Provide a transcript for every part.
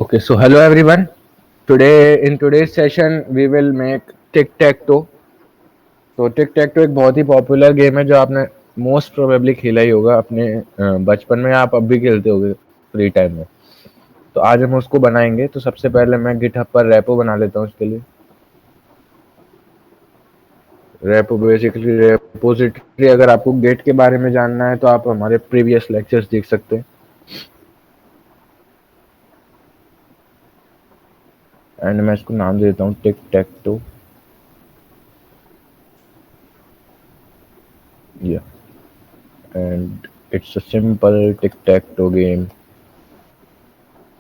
Okay, so hello everyone. Today in today's session we will make tic tac toe. तो टिक टैक तो एक बहुत ही popular game है जो आपने मोस्ट प्रोबेबली खेला ही होगा अपने बचपन में, आप अब भी खेलते होगे फ्री टाइम में। तो आज हम उसको बनाएंगे। तो सबसे पहले मैं गिटहब पर रेपो बना लेता हूँ उसके लिए। Repo basically repository. अगर आपको गेट के बारे में जानना है तो आप हमारे प्रीवियस लेक्चर्स देख सकते हैं। एंड मैं इसको नाम दे देता हूँ टिक टैक टो। या and it's a simple tic-tac-toe game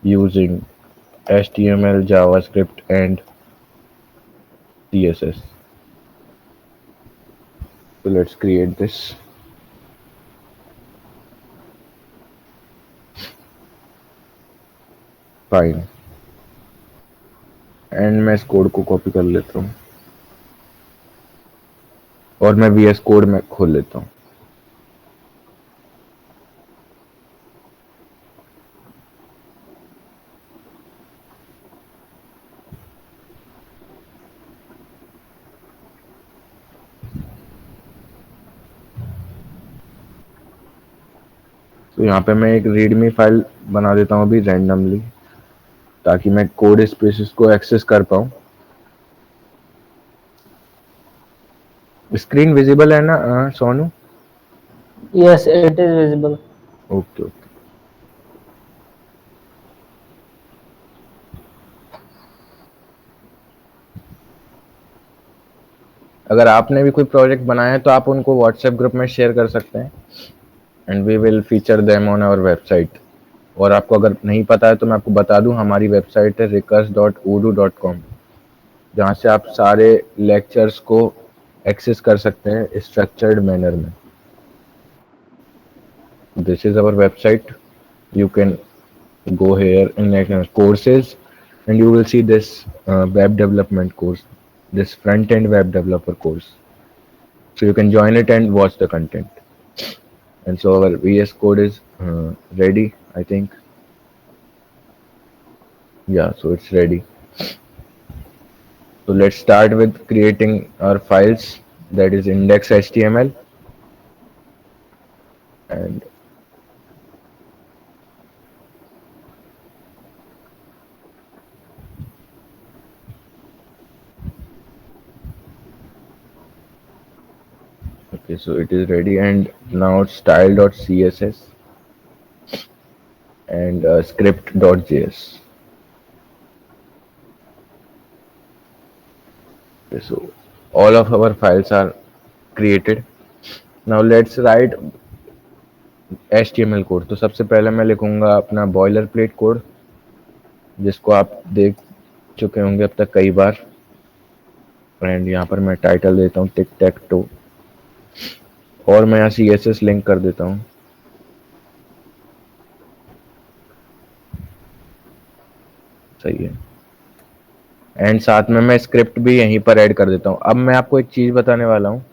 using HTML, JavaScript, and CSS. So let's create this. Fine. And मैं इस कोड को कॉपी कर लेता हूँ और मैं VS कोड में खोल लेता हूँ। तो यहाँ पे मैं एक रीडमी फाइल बना देता हूँ अभी रैंडमली, ताकि मैं कोड स्पेसेस को एक्सेस कर पाऊँ। स्क्रीन विजिबल है ना Sonu? Yes, it is visible. Okay okay. अगर आपने भी कोई प्रोजेक्ट बनाया है तो आप उनको व्हाट्सएप ग्रुप में शेयर कर सकते हैं and we will feature them on our website. और आपको अगर नहीं पता है तो मैं आपको बता दूं, हमारी वेबसाइट है recurse.odoo.com, जहाँ से आप सारे लेक्चर्स को एक्सेस कर सकते हैं स्ट्रक्चर्ड मैनर में। This is our website. You can go here in courses and you will see this web development course, this front end web developer course. So you can join it and watch the content. And so our VS code is ready, I think. Yeah, so it's ready. So let's start with creating our files, that is index.html. And okay, so it is ready. And now style.css and script.js. Okay, so all of our files are created. Now let's write HTML code. तो सबसे पहले मैं लिखूंगा अपना boiler plate code, जिसको आप देख चुके होंगे अब तक कई बार। एंड यहाँ पर मैं टाइटल देता हूँ टिक टैक टो, और मैं यहाँ CSS लिंक कर देता हूँ। सही है। एंड साथ में मैं स्क्रिप्ट भी यहीं पर ऐड कर देता हूँ। अब मैं आपको एक चीज़ बताने वाला हूँ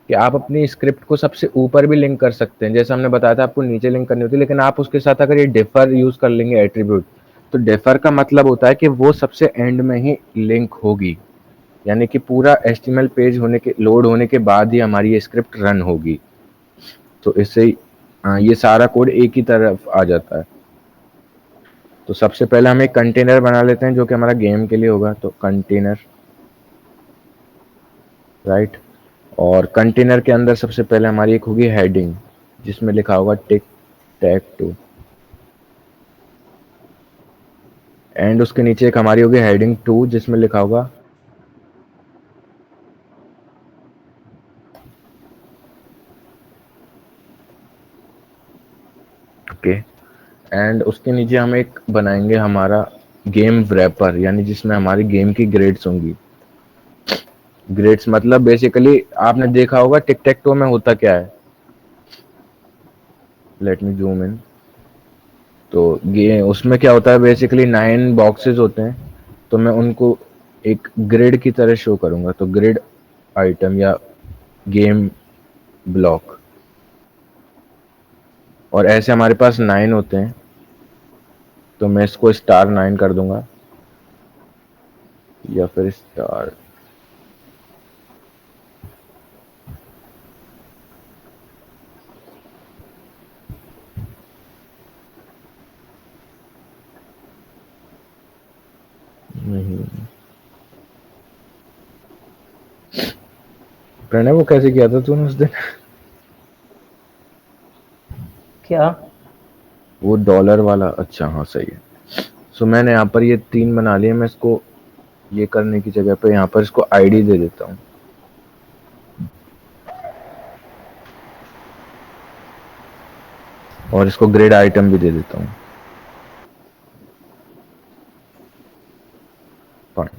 कि आप अपनी स्क्रिप्ट को सबसे ऊपर भी लिंक कर सकते हैं। जैसे हमने बताया था आपको नीचे लिंक करनी होती है, लेकिन आप उसके साथ अगर ये डिफर यूज कर लेंगे एट्रीब्यूट, तो डिफर का मतलब होता है कि वो सबसे एंड में ही लिंक होगी, यानी कि पूरा HTML पेज लोड होने के बाद ही हमारी ये स्क्रिप्ट रन होगी। तो इससे ये सारा कोड एक ही तरफ आ जाता है। तो सबसे पहले हम एक कंटेनर बना लेते हैं जो कि हमारा गेम के लिए होगा। तो कंटेनर, राइट। और कंटेनर के अंदर सबसे पहले हमारी एक होगी हेडिंग, जिसमें लिखा होगा टिक टैक टू। एंड उसके नीचे एक हमारी होगी हेडिंग 2, जिसमें लिखा होगा ओके। एंड उसके नीचे हम एक बनाएंगे हमारा गेम रैपर, यानी जिसमें हमारी गेम की ग्रेड्स होंगी। ग्रेड्स मतलब बेसिकली आपने देखा होगा टिक टैक टो में होता क्या है। Let me zoom in. तो ये उसमें क्या होता है, बेसिकली 9 बॉक्सेस होते हैं। तो मैं उनको एक ग्रिड की तरह शो करूंगा। तो ग्रिड आइटम या गेम ब्लॉक, और ऐसे हमारे पास 9 होते हैं। तो मैं इसको *9 कर दूंगा या फिर स्टार नहीं। प्रणय वो कैसे किया था तूने उस दिन? क्या? वो डॉलर वाला, अच्छा हाँ सही है। सो मैंने यहाँ पर ये 3 बना लिए। मैं इसको ये करने की जगह पे यहाँ पर इसको आईडी दे देता हूँ और इसको ग्रेड आइटम भी दे देता हूँ। Fine.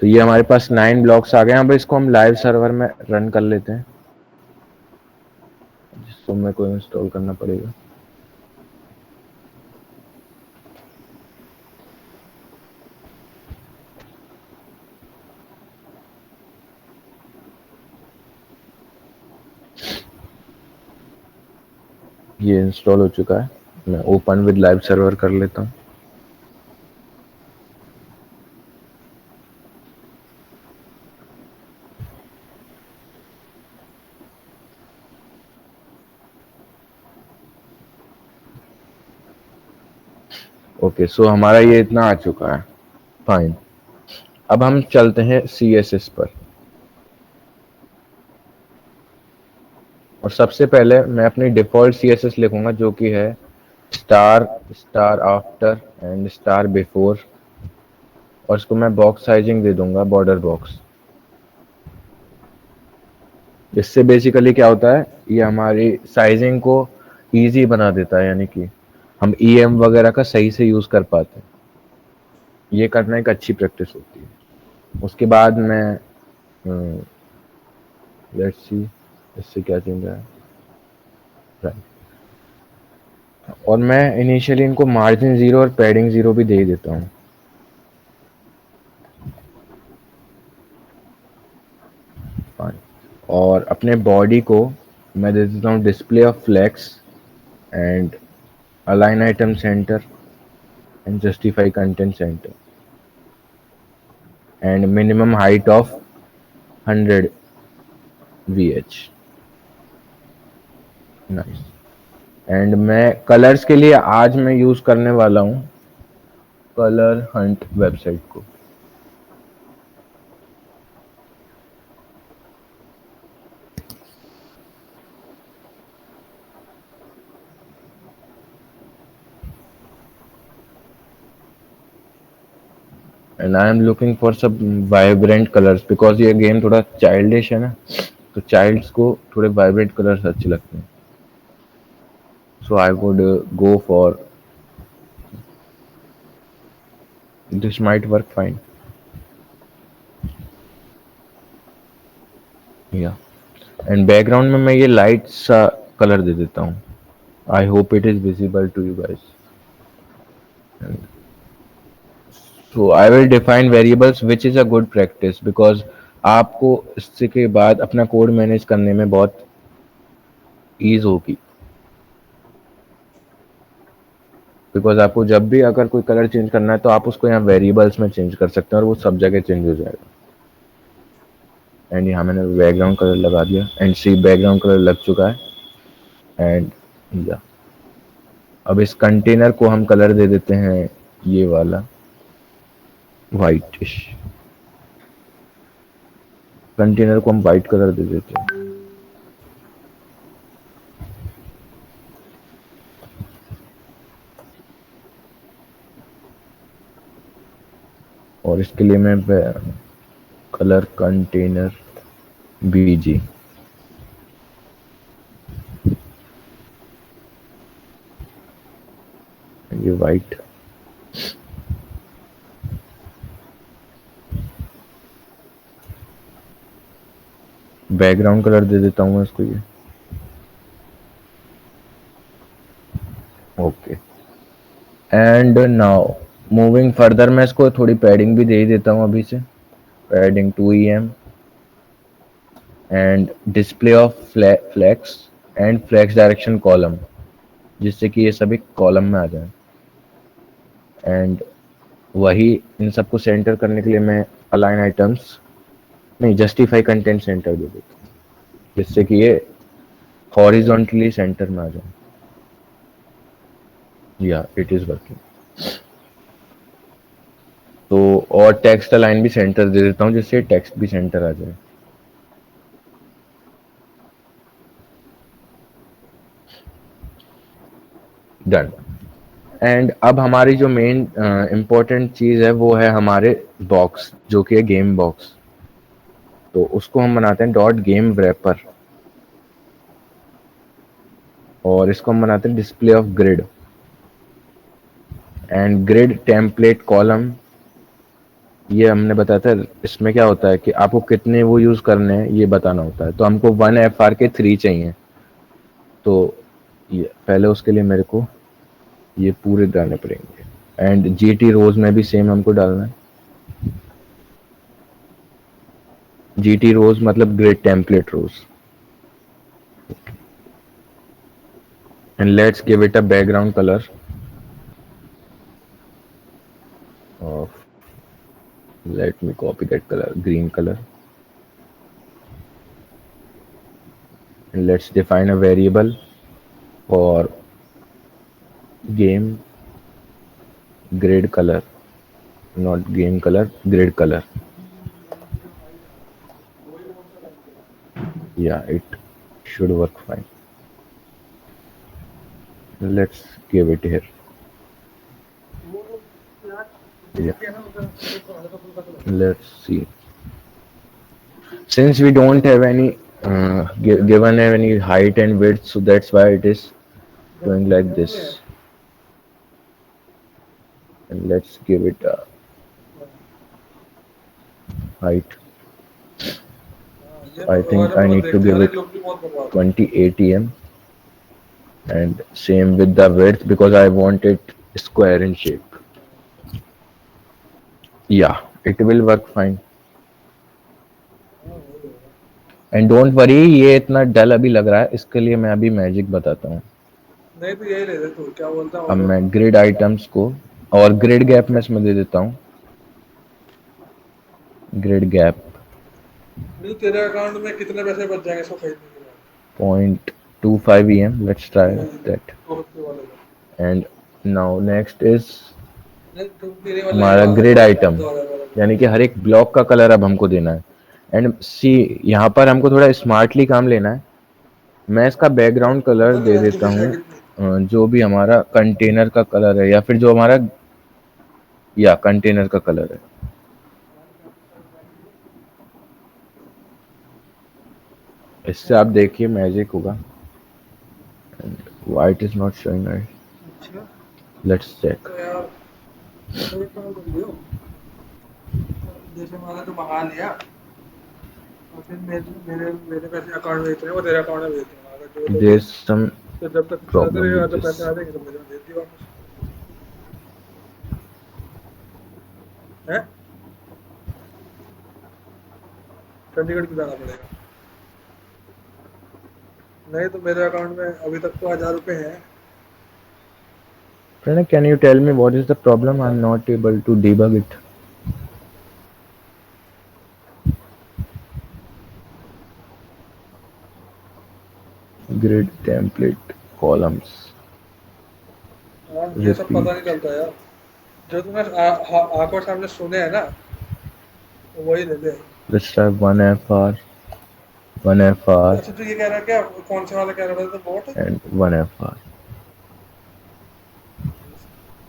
तो ये हमारे पास 9 ब्लॉक्स आ गए। अब इसको हम लाइव सर्वर में रन कर लेते हैं, जिसको मेरे को इंस्टॉल करना पड़ेगा। ये इंस्टॉल हो चुका है। मैं ओपन विद लाइव सर्वर कर लेता हूँ। ओके, सो हमारा ये इतना आ चुका है। फाइन। अब हम चलते हैं CSS पर, और सबसे पहले मैं अपनी डिफॉल्ट CSS लिखूंगा जो कि है star, star after and star before, और इसको मैं बॉक्स साइजिंग दे दूंगा बॉर्डर बॉक्स। इससे बेसिकली क्या होता है, ये हमारी साइजिंग को इजी बना देता है, यानी कि हम EM वगैरह का सही से यूज कर पाते हैं। ये करना एक अच्छी प्रैक्टिस होती है। उसके बाद मैं लेट्स सी इससे क्या चेंज है। राइट, और मैं इनिशियली इनको मार्जिन 0 और पैडिंग 0 भी दे देता हूँ। और अपने बॉडी को मैं दे देता हूँ display of flex and align item centre and justify content centre and minimum height of 100 VH। Nice. And मैं कलर्स के लिए आज मैं यूज करने वाला हूँ कलर हंट वेबसाइट को। And I am looking for सब वाइब्रेंट कलर्स बिकॉज ये गेम थोड़ा चाइल्डिश है ना, तो चाइल्ड्स को थोड़े वाइब्रेंट कलर्स अच्छे लगते हैं। So I would go for this, might work fine. या एंड बैकग्राउंड में मैं ये लाइट सा कलर दे देता हूँ। I hope it is visible to you guys. So I will define variables, which is a good practice because आपको इससे के बाद अपना कोड मैनेज करने में बहुत ईज होगी। बिकॉज आपको जब भी अगर कोई कलर चेंज करना है तो आप उसको यहाँ वेरिएबल्स में चेंज कर सकते हैं और वो सब जगह चेंज हो जाएगा। एंड यहाँ मैंने बैकग्राउंड कलर लगा दिया एंड सी बैकग्राउंड कलर लग चुका है। एंड या अब इस कंटेनर को हम कलर दे देते हैं ये वाला वाइटिश। कंटेनर को हम वाइट कलर दे देते हैं। और इसके लिए मैं कलर कंटेनर BG, ये वाइट, बैकग्राउंड कलर दे देता हूँ मैं इसको ये। Okay, and now moving further मैं इसको थोड़ी पैडिंग भी दे ही देता हूँ अभी से। Padding 2 EM and display of flex and flex direction column, जिससे कि ये सभी कॉलम में आ जाए। एंड वही इन सबको सेंटर करने के लिए मैं अलाइन आइटम्स नहीं जस्टिफाई कंटेंट सेंटर दे देता हूँ, जिससे कि ये हॉरिजॉन्टली सेंटर में आ जाए. या इट इज वर्किंग. तो और टेक्स्ट अलाइन भी सेंटर दे देता हूँ, जिससे टेक्स्ट भी सेंटर आ जाए. डन. एंड अब हमारी जो मेन इम्पोर्टेंट चीज है वो है हमारे बॉक्स, जो कि है गेम बॉक्स. तो उसको हम बनाते हैं डॉट गेम wrapper, और इसको हम बनाते हैं display of grid. And grid template column, ये हमने बताया था. इसमें क्या होता है कि आपको कितने वो यूज करने हैं ये बताना होता है. तो हमको 1FR के 3 चाहिए. तो ये पहले उसके लिए मेरे को ये पूरे डालने पड़ेंगे. एंड GT रोज में भी सेम हमको डालना है. GT रोज मतलब grid template rows. And let's give it a background color of, let me copy that color, green color. And let's define a variable for game grid color, not game color, grid color. Yeah, it should work fine. Let's give it here. Yeah, let's see. Since we don't have any given any height and width, so that's why it is going like this. And let's give it a height. I think I need to give it 20 ATM, and same with the width because I want it square in shape. Yeah, it will work fine. And don't worry, ये इतना डल अभी लग रहा है, इसके लिए मैं अभी मैजिक बताता हूँ. नहीं तो यही ले ले तू, क्या बोलता है अब मैं ग्रिड आइटम्स को और ग्रिड गैप में इसमें दे देता हूँ. ग्रिड गैप नहीं, तेरे अकाउंट में कितने पैसे बच जाएंगे इसको खरीदने के बाद? 0.25 EM. Let's try that. 250 वाले का। एंड नाउ नेक्स्ट इज नहीं, तुम तेरे वाले हमारा का ग्रिड आइटम, वाला। यानी कि हर एक ब्लॉक का कलर अब हमको देना है. एंड सी, यहाँ पर हमको थोड़ा स्मार्टली काम लेना है. मैं इसका बैकग्राउंड कलर दे देता हूँ जो भी हमारा कंटेनर का कलर है, या फिर जो हमारा या कंटेनर का कलर है. इससे आप देखिए मैजिक होगा. White is not showing right. अच्छा, लेट्स चेक. तो यार तो एक काम कर लियो, जैसे मैंने तो मंगा लिया और फिर मेरे मेरे मेरे पैसे अकाउंट में भेज रहे हैं, वो तेरे अकाउंट में भेज दूंगा। अगर जो लोग देयर इज सम तो जब तक चलते प्रॉब्लम रहेगा विद तो पैसे दिस. आ जाएंगे तो मुझे भेज दियो वापस। है चंडीगढ़ क्यों जाना पड़ेगा? नहीं तो मेरे अकाउंट में अभी तक तो 1000 रुपये हैं। Pranay, can you tell me what is the problem? I'm not able to debug it. Grid template columns. हाँ, ये सब Repeat. पता नहीं चलता यार, जो तूने आंखों सामने सुने हैं ना तो वही ले ले। Let's try 1FR, 1FR, अच्छा, तो ये कह रहा है क्या, कौन से वाला कह रहा था? तो boat and 1FR.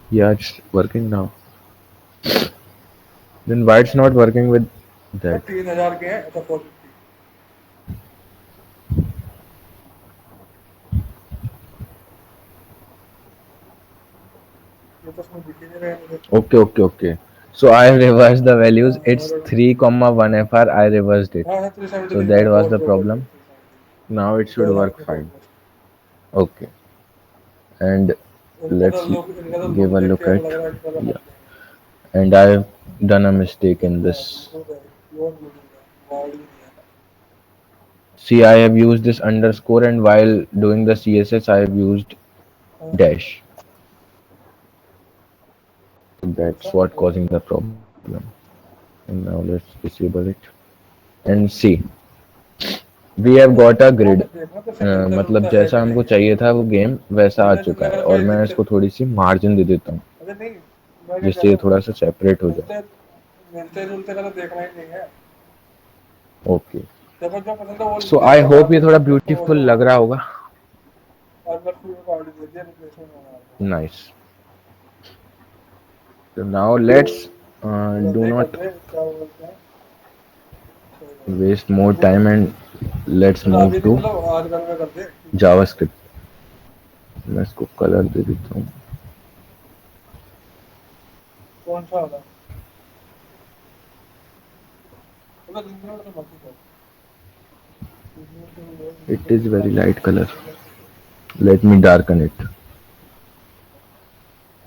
Yeah, it's working now. Then why it's not working with that? 3000 के हैं। अच्छा, 450 ये तो उसमें दिख ही नहीं रहा है मुझे। Okay, okay, okay. So I reversed the values. It's 3 comma 1FR. I reversed it. हाँ हाँ, 370 So दिख that रहा है, was the boat problem. Now it should work fine. Okay. And let's इनका तो give लुक a देख look के ऐसा at. लग रहा है कि पहले Yeah. And I've done a mistake in this. See, I have used this underscore, and while doing the CSS, I have used dash. That's what causing the problem. And now let's disable it and see. We have got a grid. देखना कैसे मिलता मतलब जुलता है जैसा कि हमको नहीं। चाहिए था वो गेम वैसा आ तुमने जो चुका है मेरा और कहीं मैं मिलते, इसको थोड़ी सी मार्जिन दे देता हूँ अरे नहीं, मैं क्या कह जिससे रहा ये हूँ, थोड़ा सा सेपरेट हो जाए. मिलते मिलते जुलते का तो देखना ही नहीं है। ओके. देखो जो पसंद है वो सो लिख आई दो, होप बाद ये में थोड़ा फिर तो वो ब्यूटीफुल जो लग रहा होगा. और बस फिर को ऑर्डर दे दिया रिप्लेसमेंट मंगा लो। नाइस. So now let's कर do दे कर not दे, क्या बोलते हैं, सही बात है। waste more time and let's चलो move अभी नहीं to मतलब आज कल में कर दे, ठीक है। JavaScript. मैं इसको कलर दे देता हूँ. कौन सा वाला, मतलब रिंग तो बाकी कर। It is very light color. Let me darken it.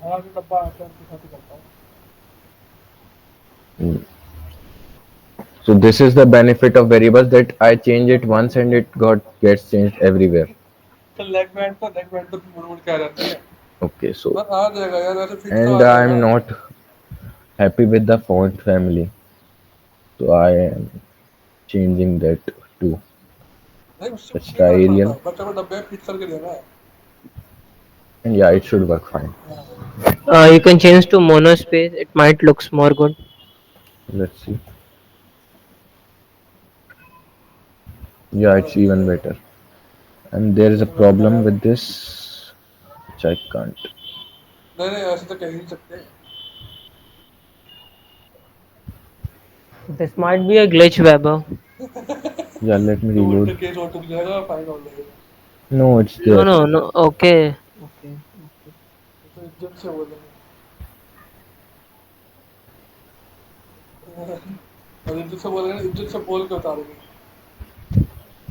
हाँ जो डब्बा आता है उनके साथ ही करता हूँ। Mm. So this is the benefit of variables that I change it once and it gets changed everywhere. तो लेग बैंड तो मुड़ मुड़ के आ जाती है, Okay, so बस आ जाएगा यार, ऐसे फिक्स तो आ and जाएगा। I'm not happy with the font family, so I am changing that to नहीं उससे कुछ नहीं extra फर्क पड़ता, Arial, बस तेरे को डब्बे फिक्स करके देना है। and yeah, it should work fine. You can change to monospace. It might looks more good. Let's see. Yeah, it's even better. And there is a problem with this, which I can't. नहीं नहीं ऐसे तो कह ही नहीं सकते। This might be a glitch, Weber. Yeah, let me तो उल्टे reload. Case और टूट जाएगा, फाइन हो जाएगा। No, it's No, there. no, no. Okay, okay, okay. तो इज्जत से बोलेंगे, और इज्जत से बोलेंगे, इज्जत से बोल के उतारेंगे,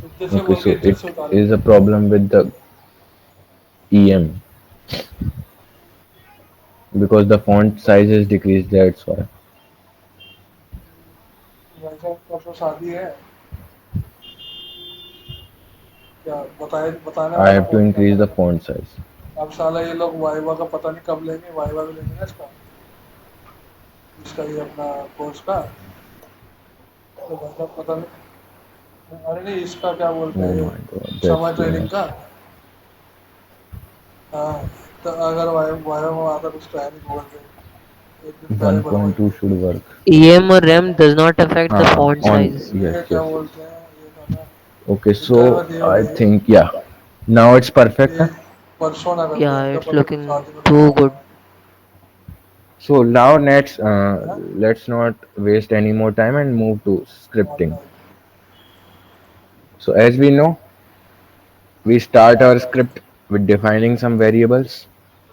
इज्जत से Okay, बोल के so इज्जत it से is उतारेंगे। a problem with the EM because the font size is decreased. That's why. भाई साहब परसों शादी है, क्या बताए, बताने I वाला have to फोन क्या increase the करेगा। font size. अब साला ये लोग वाइवा का पता नहीं कब लेंगे, वाइवा भी लेंगे ना इसका, इसका ये अपना कोर्स का, तो भाई साहब पता नहीं, अरे नहीं इसका क्या बोलते Oh हैं, my god, that's summer too training much. का। हाँ, तो अगर वाइवा में आता कुछ ट्रेनिंग बोल के एक दिन पहले 1.2 बनवाएंगे। should work. EM or RAM does not affect the font On size. yes, ये क्या yes, yes. बोलते हैं, ये था ना, Okay, एक ड्राइवर so दिए हुए I हैं think yeah. Now it's perfect. ये Huh? परसों ना कर Yeah, दे, क्या it's पता कुछ looking शादी में too बनवाना good. है। So now हाँ? let's not waste any more time and move to scripting. Online So as we know, we start our script with defining some variables.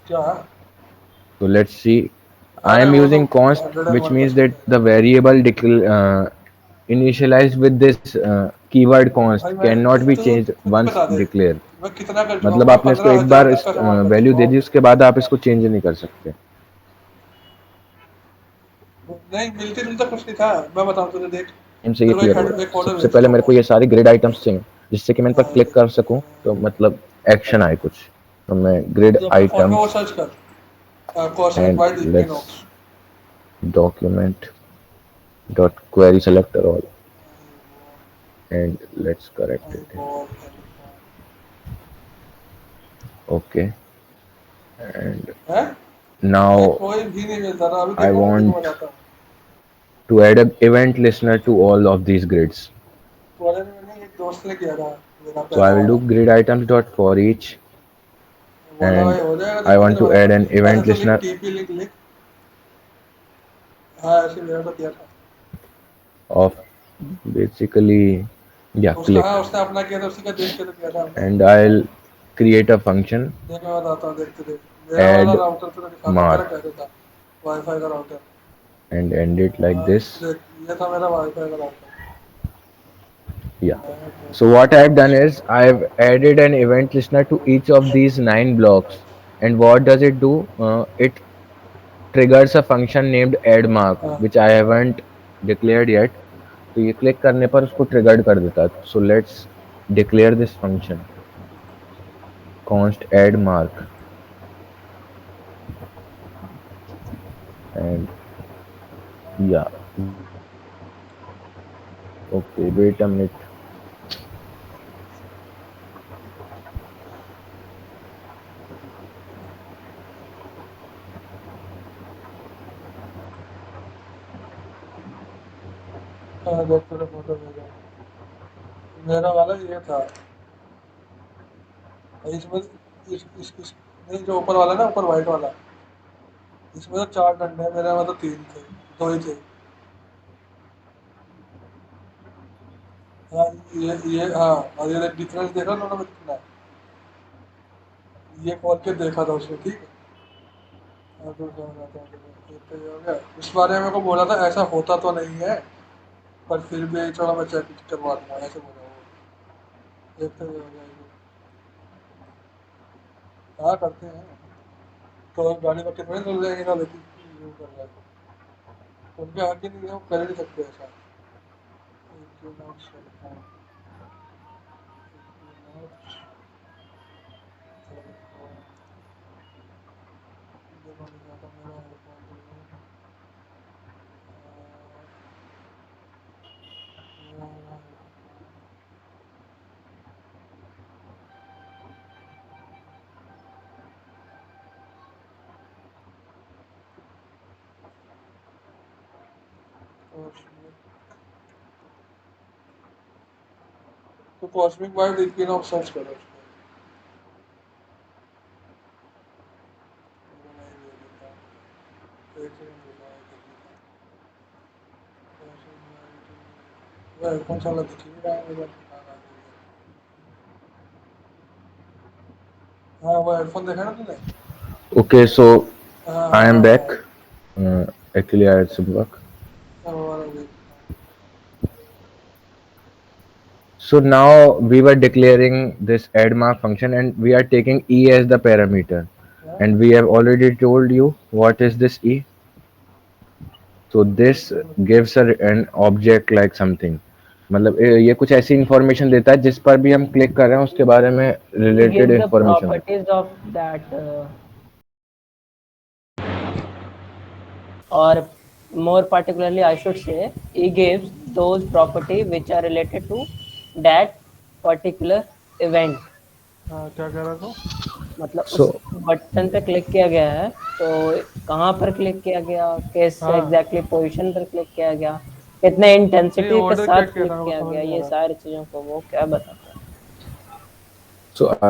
क्या, So let's see. I अरे am वो तो using const, which means that 101% है। the variable initialized with this keyword const भाई मैं cannot be तू changed खुद ही once बता दे, declared. मैं कितना कर चुका हूँ, मतलब मैं आपने इसको एक 15,000 बार तक का सामान कर वैल्यू चुका दे दी, हूँ। उसके बाद आप इसको चेंज नहीं कर सकते. नहीं मिलते जुलता कुछ नहीं था, मैं बताऊँ तुझे, देख टाइम से ये तेरे को क्लियर हो रहा एक है. ऑर्डर सबसे भेज देता पहले हूँ मेरे मैं। को ये सारे ग्रिड आइटम्स चाहिए जिससे कि मैं इन पर हाँ, क्लिक देख, कर सकूं तो मतलब एक्शन आए कुछ. तो मैं ग्रिड तो अपने फोन में वो आइटम्स सर्च कर, cosmic and wide let's equinox. document dot query selector all and let's correct it. Okay, and है, ये now कोई भी नहीं मिलता था, अभी I देखो मैं तेरे को want बताता हूँ। to add an event listener to all of these grids. College में नहीं, एक दोस्त ने किया था मेरा So पहला I will वाला, do grid items dot for each बोला भाई and हो जाएगा, I देख मैं want तेरे को to add बताता an हूँ, ऐसे event तो लिख listener टीपी लिख लिख। हाँ ऐसे मेरा तो किया था, of basically yeah उसका, click हाँ उसने अपना किया था, उसी का देख के तो किया था हमने। and I'll create a function देख मैं बताता हूँ, देखते देख मेरा वाला add राउटर तेरा दिखाता हूँ, मेरा mark कैसे था वाईफाई का router. and end it like हाँ, this. देख ये था मेरा वाईफाई का router. Yeah. So what I have done is I have added an event listener to each of these 9 blocks. And what does it do? It triggers a function named add mark, हाँ which I haven't declared yet. तो ये click करने पर उसको triggered कर देता है. So let's declare this function const add mark and yeah, okay, wait a minute. हाँ देख तेरे फोटो भेजा मेरा वाला ये था इसमें इस नहीं जो ऊपर वाला ना ऊपर वाइट वाला इसमें तो 4 डंडे हैं मेरे में तो 3 थे 2 ही थे हाँ ये हाँ और ये डिफरेंस देखा दोनों में कितना है ये खोल के देखा था उसने ठीक है हाँ, तो क्या हो रहा था ये तो ये हो गया इस बारे में मेरे को बोला था ऐसा होता तो नहीं है पर फिर भी चलो मैं चेक करवा दूंगा ऐसे बोला वो देखते हुए हो जाएगी हाँ करते हैं तो गाड़ी में कितने चल जाएंगे ना लेकिन यूँ कर रहा है उनके हक ही नहीं है वो कर ही नहीं सकते ऐसा Equinox Telecom, Equinox Telecom, देखो लिखा था मेरा हेडफोन तो ये मेरा हेडफोन कॉस्मिक तो कॉस्मिक वाइड इक्विनॉक्स सर्च करो उसको मेरा नहीं ले लेता एक सेकंड रुको देख लेता कॉस्मिक वाइड वो हेडफोन साला दिख ही नहीं रहा है मेरे हाँ हाँ मिल गया हाँ वो हेडफोन देखा ना तूने Okay, so हाँ I हाँ am हाँ back. हाँ Actually, I had some work. हाँ, वो वाला देख So now we were declaring this add mark function and we are taking e as the parameter. हाँ And we have already told you what is this e. So this gives an object like something. मतलब ये कुछ ऐसी information देता है जिस पर भी हम क्लिक कर रहे हैं उसके बारे में It related gives the information है. properties of that, or more particularly, I should say, it gives those properties which are related to that particular event. हाँ क्या कह रहा था मतलब So उस बटन पे क्लिक किया गया है तो कहाँ पर क्लिक किया गया, किस हाँ एग्जैक्टली पोजीशन पर क्लिक किया गया, कितने नहीं इंटेंसिटी के ऑर्डर क्या साथ किया क्लिक था मेरे किया को समझ गया, नहीं आ ये रहा सारी चीजों को वो क्या बताता है.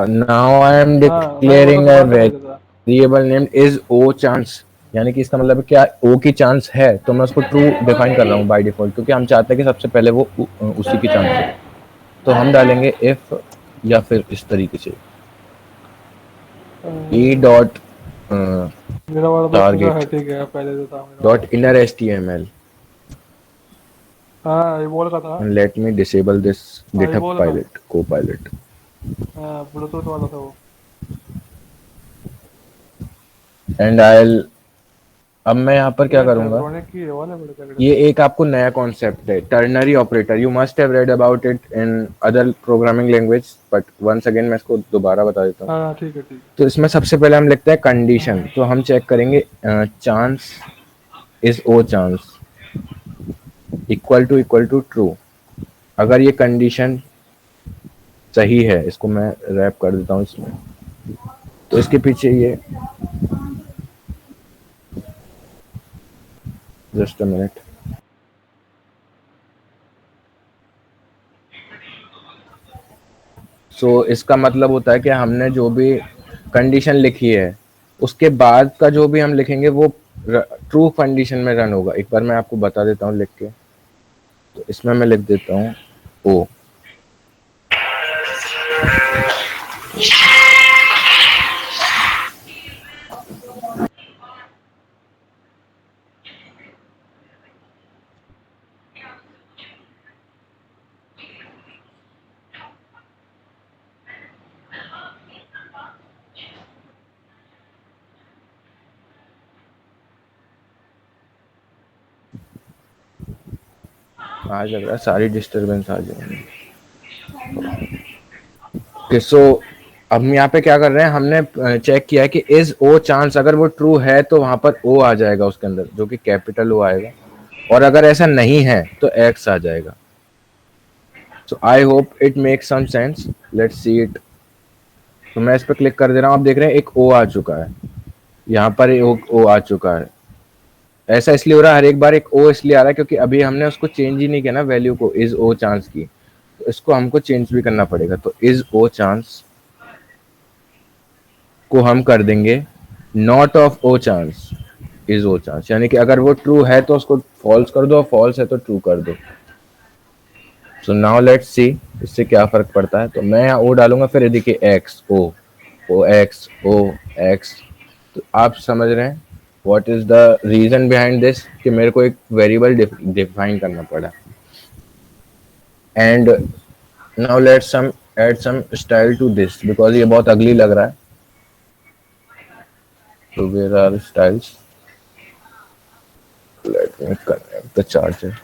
now I am हाँ भाई वो तो declaring a दोबारा से भेजा था variable named is o chance. यानी कि इसका मतलब है क्या o की चांस है तो मैं उसको ट्रू डिफाइन कर रहा हूँ बाय डिफॉल्ट क्योंकि हम चाहते हैं कि सबसे पहले वो उसी की चांस है. तो हम डालेंगे if या फिर इस तरीके से e डॉट मेरा वाला तो पूरा target हट ही गया पहले जो था मेरा dot वाला inner html हाँ ये बोल रहा था and let me disable this हाँ ये GitHub बोल रहा था pilot copilot. हाँ ब्लूटूथ वाला था वो And I'll अब मैं यहाँ पर क्या ये करूँगा शेवरॉनिक की ये वाला बड़े तगड़े ये एक आपको नया कॉन्सेप्ट है ternary operator. You must have read about it in other programming language but once again मैं इसको दोबारा बता देता हूँ. हाँ ठीक है तो इसमें सबसे पहले हम लिखते हैं कंडीशन. तो हम चेक करेंगे chance is O chance equal to true. अगर ये कंडीशन सही है इसको मैं रैप कर देता हूँ इसमें तो इसके पीछे ये जस्ट अ मिनट. सो इसका मतलब होता है कि हमने जो भी कंडीशन लिखी है उसके बाद का जो भी हम लिखेंगे वो ट्रू कंडीशन में रन होगा. एक बार मैं आपको बता देता हूँ लिख के. तो इसमें मैं लिख देता हूँ ओ. आज लग रहा है सारी डिस्टरबेंस आ जाएंगी. Okay, so अब हम यहाँ पे क्या कर रहे हैं, हमने चेक किया है कि इज ओ चांस, अगर वो ट्रू है तो वहां पर ओ आ जाएगा उसके अंदर, जो कि कैपिटल ओ आएगा, और अगर ऐसा नहीं है तो एक्स आ जाएगा। So I hope it makes some sense, let's see it. तो मैं इस पर क्लिक कर दे रहा हूँ, आप देख रहे हैं एक ओ आ चुका है, यहाँ पर एक ओ आ चुका है। ऐसा इसलिए हो रहा है, हर एक बार एक ओ इसलिए आ रहा है क्योंकि अभी हमने उसको चेंज ही नहीं किया ना वैल्यू को, इज ओ चांस की, तो इसको हमको चेंज भी करना पड़ेगा। तो इज ओ चांस को हम कर देंगे not of O chance, is O chance, यानी कि अगर वो ट्रू है तो उसको फॉल्स कर दो, और फॉल्स है तो ट्रू कर दो। सो नाउ लेट्स सी इससे क्या फर्क पड़ता है। तो मैं यहाँ ओ डालूंगा, फिर ये देखिए X O, O X O X. तो आप समझ रहे हैं what is the reason behind this, कि मेरे को एक वेरिएबल डिफाइन करना पड़ा। And now let's sum add some style to this, because ये बहुत अगली लग रहा है। तो where are styles, let me connect the charger.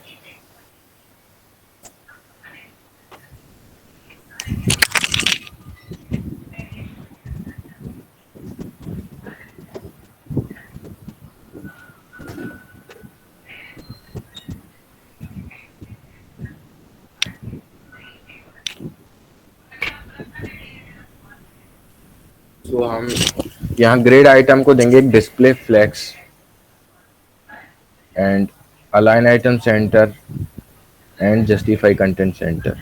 तो हम यहाँ ग्रेड आइटम को देंगे एक display flex, and align item centre, and justify content centre.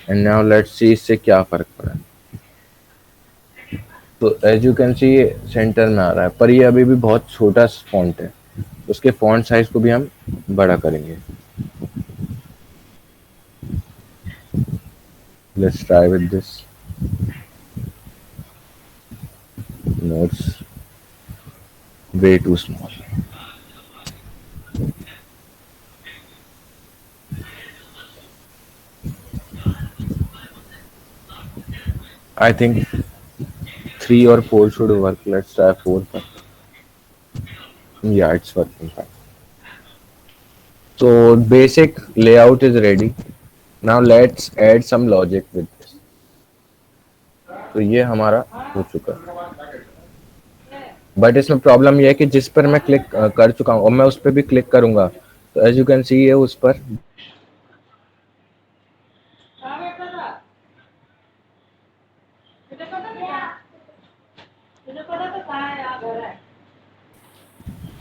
And now let's see इससे क्या फर्क पड़ा। तो एज यू कैन सी ये सेंटर में आ रहा है, पर ये अभी भी बहुत छोटा फॉन्ट है, उसके फॉन्ट साइज को भी हम बड़ा करेंगे। Let's try with this. No, it's way too small. I think 3 or 4 should work. Let's try 4 first. Yeah, it's working fine. So basic layout is ready. Now let's add some logic with this. तो ये हमारा हो चुका है, but इसमें problem ये है कि जिस पर मैं क्लिक कर चुका हूँ और मैं उस पर भी क्लिक करूंगा, तो एज यू कैन सी ये उस पर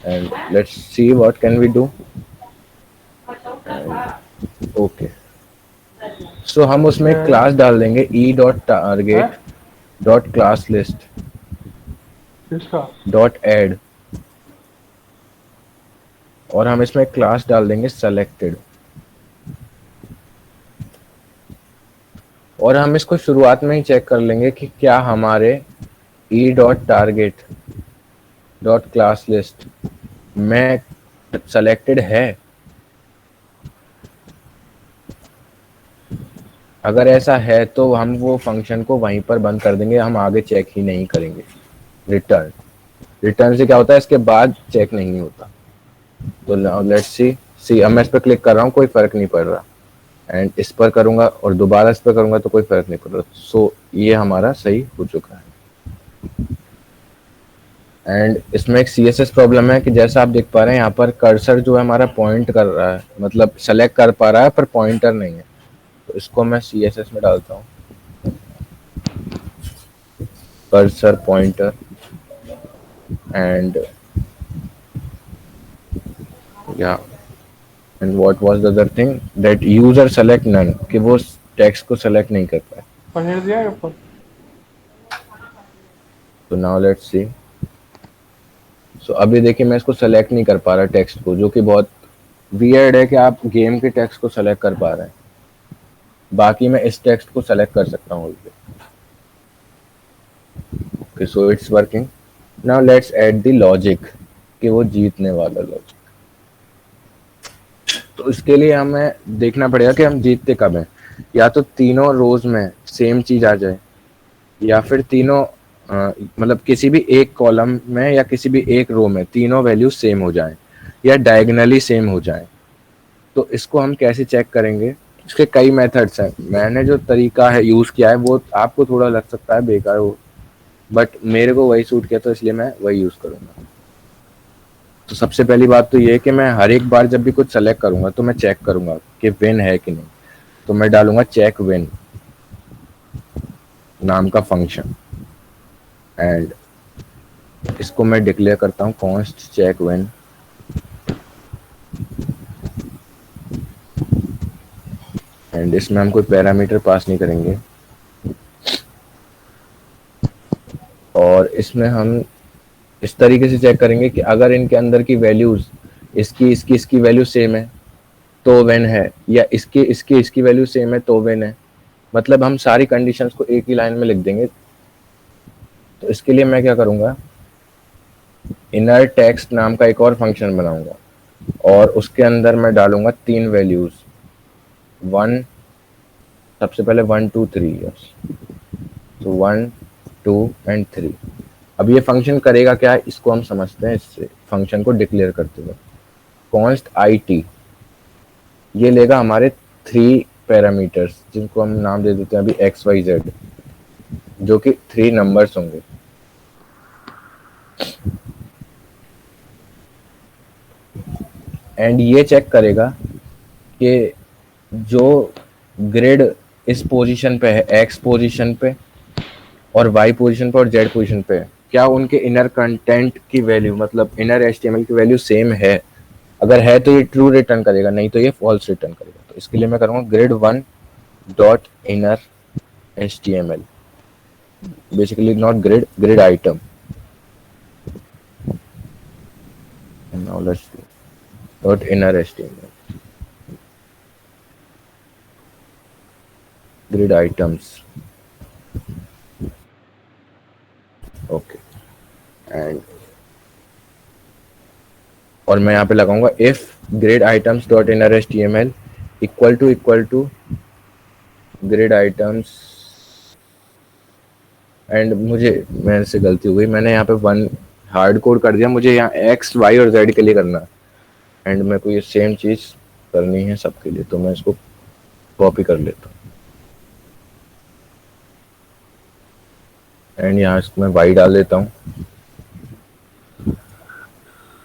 and let's see what can we do. Okay, so हम उसमें क्लास डाल देंगे e dot target dot class list dot add, और हम इसमें क्लास डाल देंगे सेलेक्टेड। और हम इसको शुरुआत में ही चेक कर लेंगे कि क्या हमारे ई dot target dot class list में सेलेक्टेड है। अगर ऐसा है तो हम वो फंक्शन को वहीं पर बंद कर देंगे, हम आगे चेक ही नहीं करेंगे। रिटर्न से क्या होता है, इसके बाद चेक नहीं होता। तो लेट्स सी अब मैं इस पर क्लिक कर रहा हूँ, कोई फर्क नहीं पड़ रहा, एंड इस पर करूंगा और दोबारा इस पर करूंगा तो कोई फर्क नहीं पड़ रहा। सो ये हमारा सही हो चुका है। एंड इसमें एक CSS प्रॉब्लम है कि जैसा आप देख पा रहे हैं यहाँ पर कर्सर जो है हमारा पॉइंट कर रहा है, मतलब सेलेक्ट कर पा रहा है पर पॉइंटर नहीं है। तो इसको मैं CSS में डालता हूँ, कर्सर पॉइंटर, एंड या and what was the other thing that user select none, कि वो टेक्स्ट को सेलेक्ट नहीं कर पाए। पनीर दिया है ऊपर। तो नाउ लेट्स सी। सो अभी देखिए मैं इसको सेलेक्ट नहीं कर पा रहा टेक्स्ट को, जो कि बहुत वियर्ड है कि आप गेम के टेक्स्ट को सेलेक्ट कर पा रहे हैं, बाकी मैं इस टेक्स्ट को सेलेक्ट कर सकता हूँ। Okay, so it's working. Now let's add the logic, कि वो जीतने वाला लॉजिक। तो इसके लिए हमें देखना पड़ेगा कि हम जीतते कब हैं। या तो तीनों रोज में सेम चीज आ जाए, या फिर तीनों मतलब किसी भी एक कॉलम में या किसी भी एक रो में तीनों वैल्यू सेम हो जाएं, या डायगनली सेम हो जाएं। तो इसको हम कैसे चेक करेंगे इसके कई मेथड्स हैं। मैंने जो तरीका है यूज किया है वो आपको थोड़ा लग सकता है बेकार हो, बट मेरे को वही सूट किया तो इसलिए मैं वही यूज करूंगा। तो सबसे पहली बात तो ये है कि मैं हर एक बार जब भी कुछ सेलेक्ट करूंगा तो मैं चेक करूंगा कि विन है कि नहीं। तो मैं डालूंगा चेक विन नाम का फंक्शन, एंड इसको मैं डिक्लेयर करता हूँ कॉन्स्ट चेक विन। एंड इसमें हम कोई पैरामीटर पास नहीं करेंगे, और इसमें हम इस तरीके से चेक करेंगे कि अगर इनके अंदर की वैल्यूज इसकी वैल्यू सेम है तो वेन है, या इसकी वैल्यू सेम है तो वेन है। मतलब हम सारी कंडीशंस को एक ही लाइन में लिख देंगे। तो इसके लिए मैं क्या करूंगा, इनर टेक्स्ट नाम का एक और फंक्शन बनाऊंगा, और उसके अंदर मैं डालूंगा 3 वैल्यूज, 1, सबसे पहले 1 2 3, यस, तो 1 2 एंड 3। अब ये फंक्शन करेगा क्या है इसको हम समझते हैं। इससे फंक्शन को डिक्लेयर करते हुए कॉन्स्ट IT ये लेगा हमारे 3 पैरामीटर्स, जिनको हम नाम दे देते हैं अभी XYZ, जो कि 3 नंबर्स होंगे। एंड ये चेक करेगा कि जो ग्रिड इस पोजीशन पे है, X पोजीशन पे और Y पोजीशन पे और Z पोजीशन पे है, क्या उनके इनर कंटेंट की वैल्यू, मतलब इनर HTML की वैल्यू सेम है। अगर है तो ये ट्रू रिटर्न करेगा, नहीं तो ये फॉल्स रिटर्न करेगा। तो इसके लिए मैं करूँगा grid 1 dot inner HTML, basically not grid, grid item. Now let's do dot inner HTML grid items, okay. And और मैं यहाँ पे लगाऊंगा if grid items dot inner HTML equal to grid items, and मेरे से गलती हो गई, मैंने यहाँ पे 1 हार्ड कोड कर दिया, मुझे यहाँ X Y और Z के लिए करना है, एंड मेरे को ये सेम चीज करनी है सबके लिए। तो मैं इसको कॉपी कर लेता हूँ, एंड यहाँ इसको मैं Y डाल देता हूँ।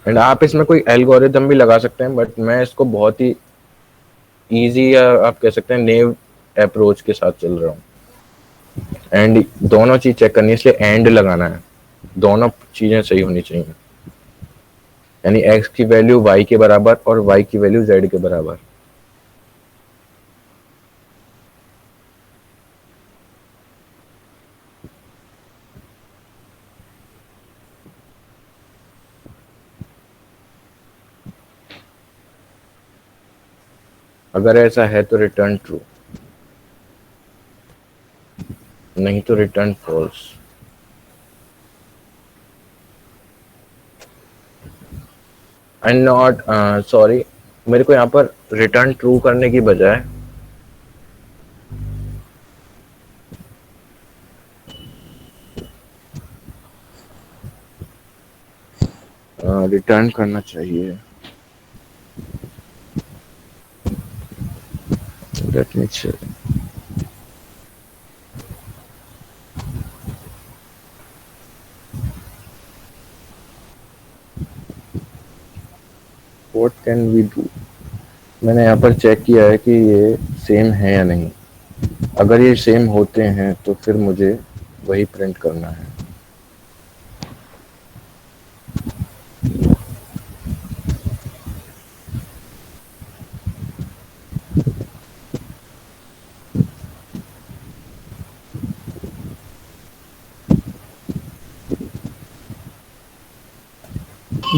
एंड आप इसमें कोई एल्गोरिदम भी लगा सकते हैं, बट मैं इसको बहुत ही इजी, या आप कह सकते हैं नेव अप्रोच के साथ चल रहा हूँ। एंड दोनों चीज चेक करनी है, इसलिए एंड लगाना है, दोनों चीजें सही होनी चाहिए, यानी X की वैल्यू Y के बराबर और Y की वैल्यू Z के बराबर। अगर ऐसा है तो रिटर्न ट्रू, नहीं तो return false. And not sorry, मेरे को यहाँ पर रिटर्न ट्रू करने की बजाय रिटर्न करना चाहिए। Let me check. What can we do. मैंने यहाँ पर चेक किया है कि ये सेम है या नहीं। अगर ये सेम होते हैं तो फिर मुझे वही प्रिंट करना है।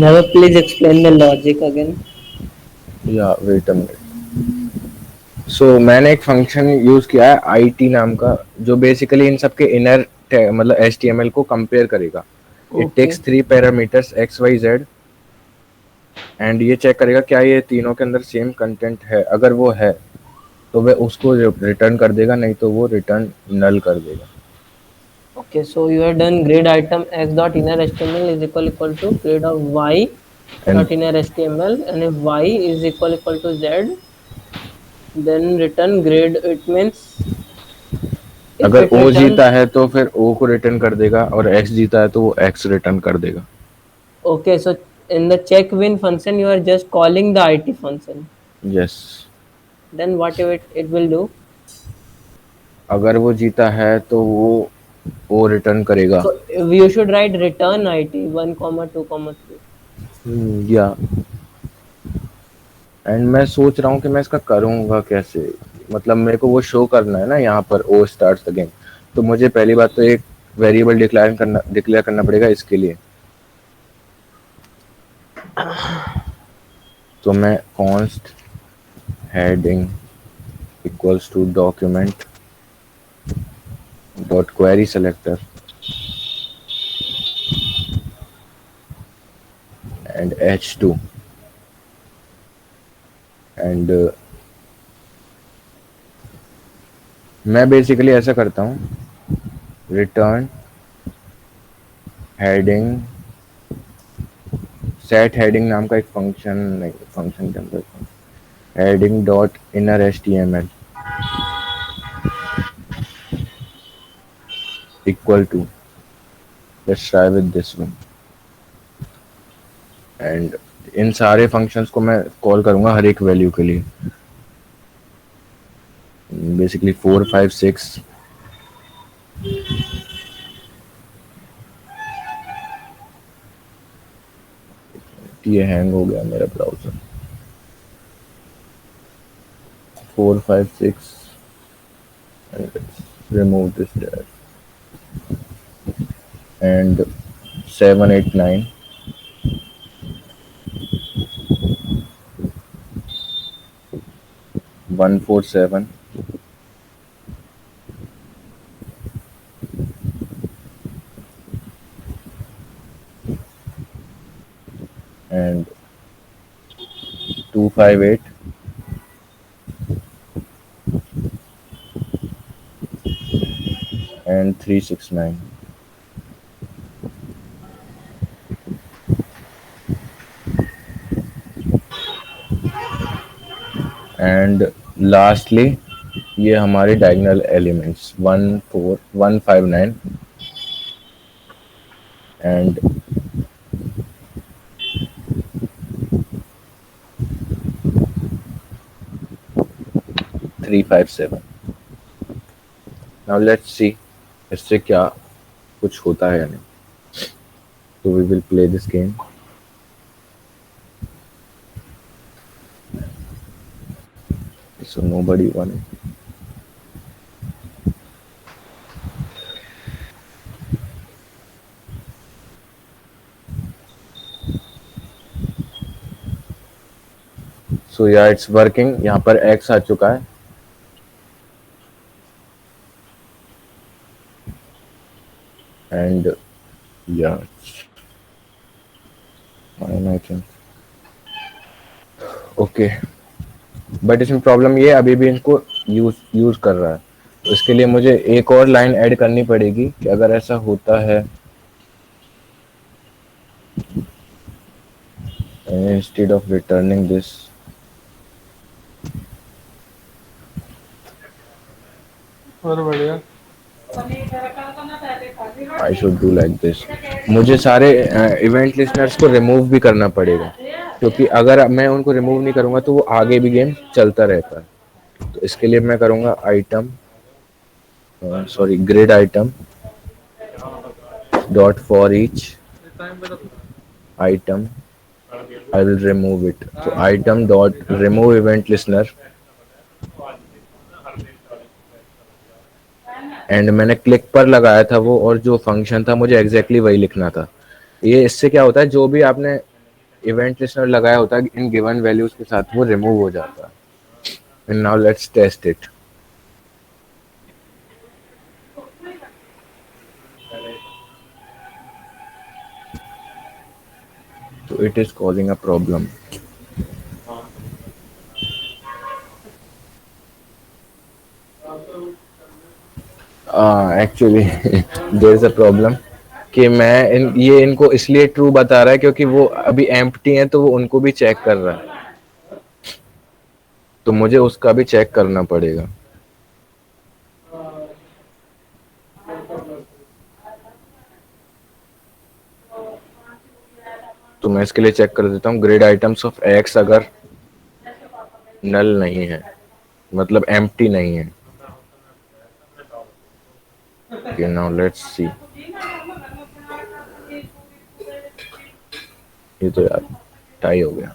Never, please explain the logic again. या वेट अ मिनट। सो मैंने एक फंक्शन यूज किया है IT नाम का, जो बेसिकली इन सब के इनर मतलब HTML को कंपेयर करेगा। It takes 3 parameters X Y Z, and ये चेक करेगा क्या ये तीनों के अंदर सेम कंटेंट है। अगर वो है तो वह उसको रिटर्न कर देगा, नहीं तो वो रिटर्न नल कर देगा। Okay, so you have done grid item X dot inner HTML is equal to grid of Y dot inner HTML, and if Y is equal to Z, Then return grade, it means if अगर it O returns. जीता है तो फिर O को return कर देगा, और X जीता है तो वो X रिटर्न कर देगा. Okay, so in the check win function, you are just calling the IT function. Yes. Then what it will do? अगर वो जीता है तो वो O रिटर्न करेगा. So you should write return IT 1, 2, 3. या एंड मैं सोच रहा हूँ कि मैं इसका करूँगा कैसे. मतलब मेरे को वो शो करना है ना यहाँ पर O स्टार्ट्स द गेम. तो मुझे पहली बात तो एक वेरिएबल डिक्लेयर करना पड़ेगा इसके लिए. तो मैं const heading equals to document dot query selector and h2 and मैं बेसिकली ऐसा करता हूँ, रिटर्न हेडिंग सेट हेडिंग नाम का एक फंक्शन, नहीं फंक्शन के अंदर heading dot inner HTML equal to, let's try with this one. And इन सारे फंक्शंस को मैं कॉल करूंगा हर एक वैल्यू के लिए. बेसिकली 4, 5, 6 ये हैंग हो गया मेरा browser. 4, 5, 6 and remove this there and 7, 8, 9 1, 4, 7 and 2, 5, 8 and 3, 6, 9. And lastly ये हमारे diagonal elements 1, 4, 1, 5, 9 and 3, 5, 7. Now let's see इससे क्या कुछ होता है या नहीं. तो we will play this game. So nobody won it. So yeah, it's working. यहाँ पर X आ चुका है. And yeah, fine I think. Okay. But इसमें प्रॉब्लम ये अभी भी इनको यूज कर रहा है. तो इसके लिए मुझे एक और लाइन ऐड करनी पड़ेगी कि अगर ऐसा होता है इंस्टेड ऑफ रिटर्निंग दिस और बढ़िया. I should do like this. मुझे सारे इवेंट लिस्टनर्स को रिमूव भी करना पड़ेगा, क्योंकि अगर मैं उनको रिमूव नहीं करूंगा तो वो आगे भी गेम चलता रहता है. तो इसके लिए मैं करूंगा item sorry grid item dot for each item I will remove it. तो item dot remove event listener and मैंने क्लिक पर लगाया था वो, और जो फंक्शन था मुझे एग्जैक्टली वही लिखना था. ये इससे क्या होता है, जो भी आपने इवेंट लिस्टनर लगाया होता है इन गिवन वैल्यूज के साथ वो रिमूव हो जाता है. And now let's test it. तो it is causing a problem. Actually there is a problem कि मैं ये इनको इसलिए ट्रू बता रहा है क्योंकि वो अभी एम्प्टी हैं, तो वो उनको भी चेक कर रहा है. तो मुझे उसका भी चेक करना पड़ेगा। तो मैं इसके लिए चेक कर देता हूँ ग्रिड आइटम्स ऑफ एक्स अगर नल नहीं है, मतलब एम्प्टी नहीं है। ओके, नाउ लेट्स सी। ये तो यार टाई हो गया।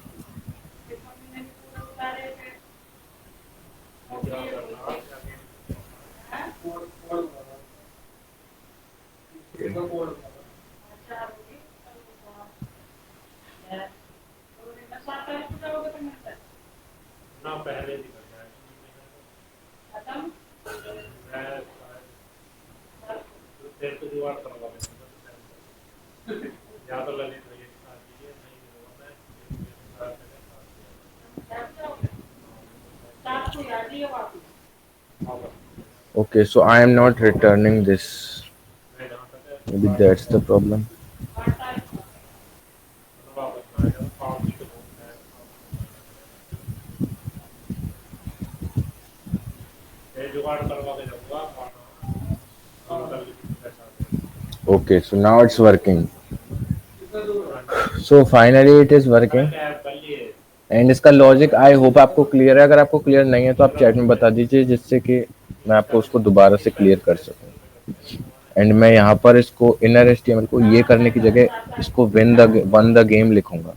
Okay, so I am not returning this. Maybe that's the problem. Okay, so now it's working. So finally it is working. And इसका लॉजिक आई होप आपको क्लियर है। अगर आपको क्लियर नहीं है तो आप चैट में बता दीजिए, जिससे कि मैं आपको उसको दोबारा से क्लियर कर सकूं। एंड मैं यहाँ पर इसको इनर एचटीएमएल को ये करने की जगह इसको वन द गेम लिखूंगा।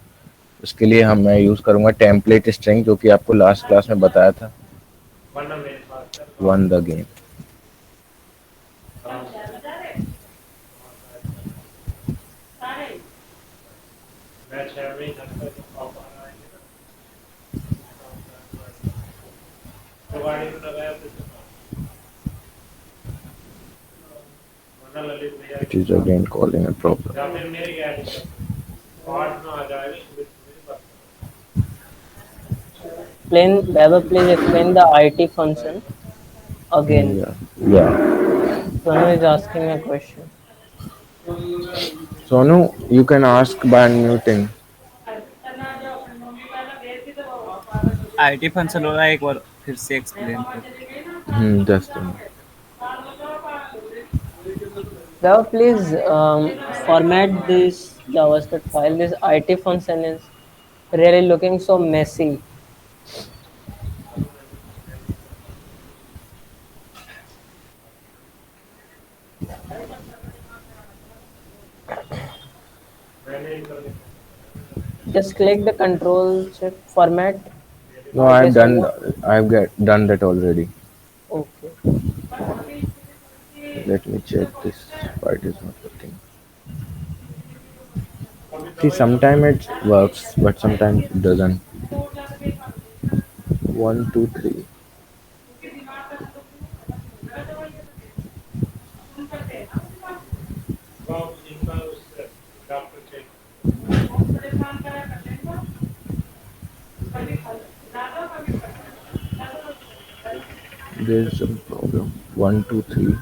उसके लिए मैं यूज करूंगा टेम्पलेट स्ट्रिंग, जो कि आपको लास्ट क्लास में बताया था, one the game. It is again calling a problem. Weber, please explain the IT function again. Yeah. Sonu is asking a question. Sonu, you can ask by unmuting. IT function हो रहा है, एक बार फिर से explain कर। Just a minute. Weber, please format this JavaScript file. This IT function is really looking so messy. Just click the control check format. No, I've done. Done that already. Okay. Let me check this. Why it is not working? See, sometimes it works, but sometimes it doesn't. 1, 2, 3. There's some problem. 1, 2, 3.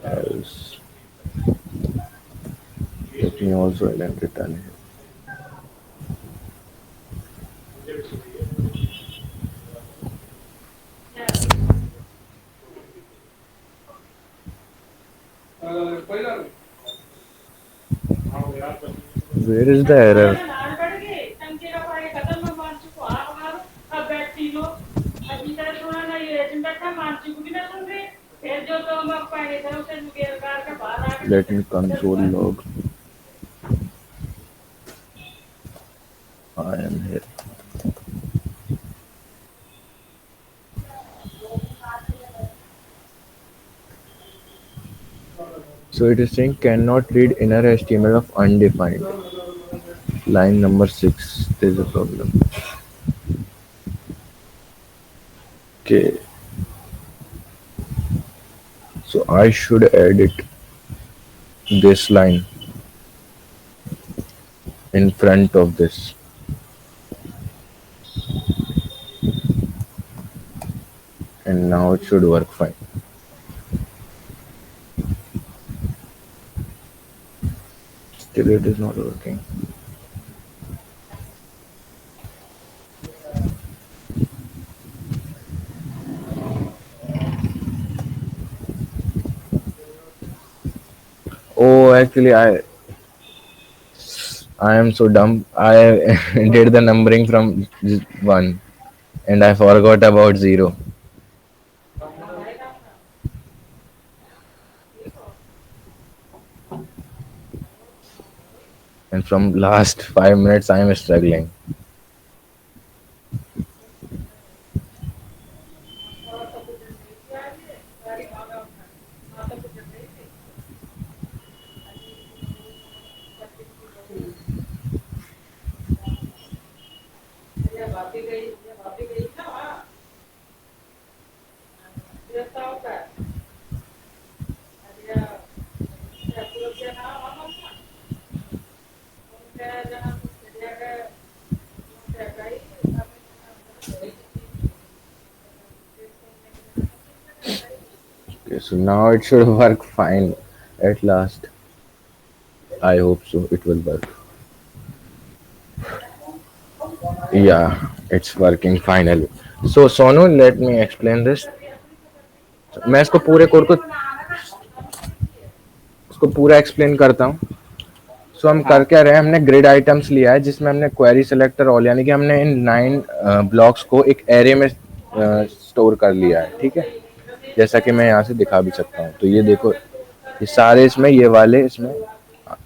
Else. Let me also edit it. Where is the error? Let me console log. I am here. So it is saying cannot read inner HTML of undefined. Line number 6. There's a problem. Okay. So I should edit this line in front of this. And now it should work fine. Still it is not working. actually I am so dumb. I did the numbering from 1 and I forgot about 0. And from last 5 minutes I am struggling. Okay, so now it should work fine at last. I hope so. It will work. Yeah, it's working finally. So Sonu, let me explain this. मैं इसको पूरे code को इसको पूरा explain करता हूँ. सो हम कर क्या रहे हैं, हमने ग्रिड आइटम्स लिया है जिसमें हमने क्वेरी सेलेक्टर ऑल यानी कि हमने इन 9 ब्लॉक्स को एक एरे में स्टोर कर लिया है. ठीक है, जैसा कि मैं यहाँ से दिखा भी सकता हूँ. तो ये देखो, ये सारे इसमें, ये वाले इसमें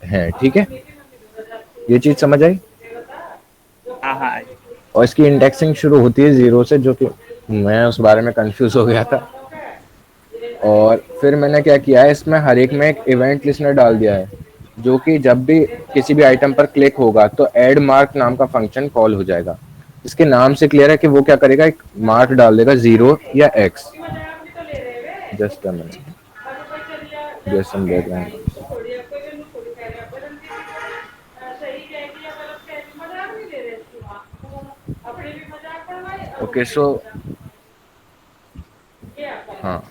हैं. ठीक है, ये चीज समझ आई. हाँ. और इसकी इंडेक्सिंग शुरू होती है 0 से, जो कि मैं उस बारे में कंफ्यूज हो गया था. और फिर मैंने क्या किया है, इसमें हर एक में एक इवेंट लिस्नर डाल दिया है, जो कि जब भी किसी भी आइटम पर क्लिक होगा तो ऐड मार्क नाम का फंक्शन कॉल हो जाएगा. इसके नाम से क्लियर है कि वो क्या करेगा, एक मार्क डाल देगा 0 या x. Just a minute, just हम देख रहे हैं. ओके, सो हाँ,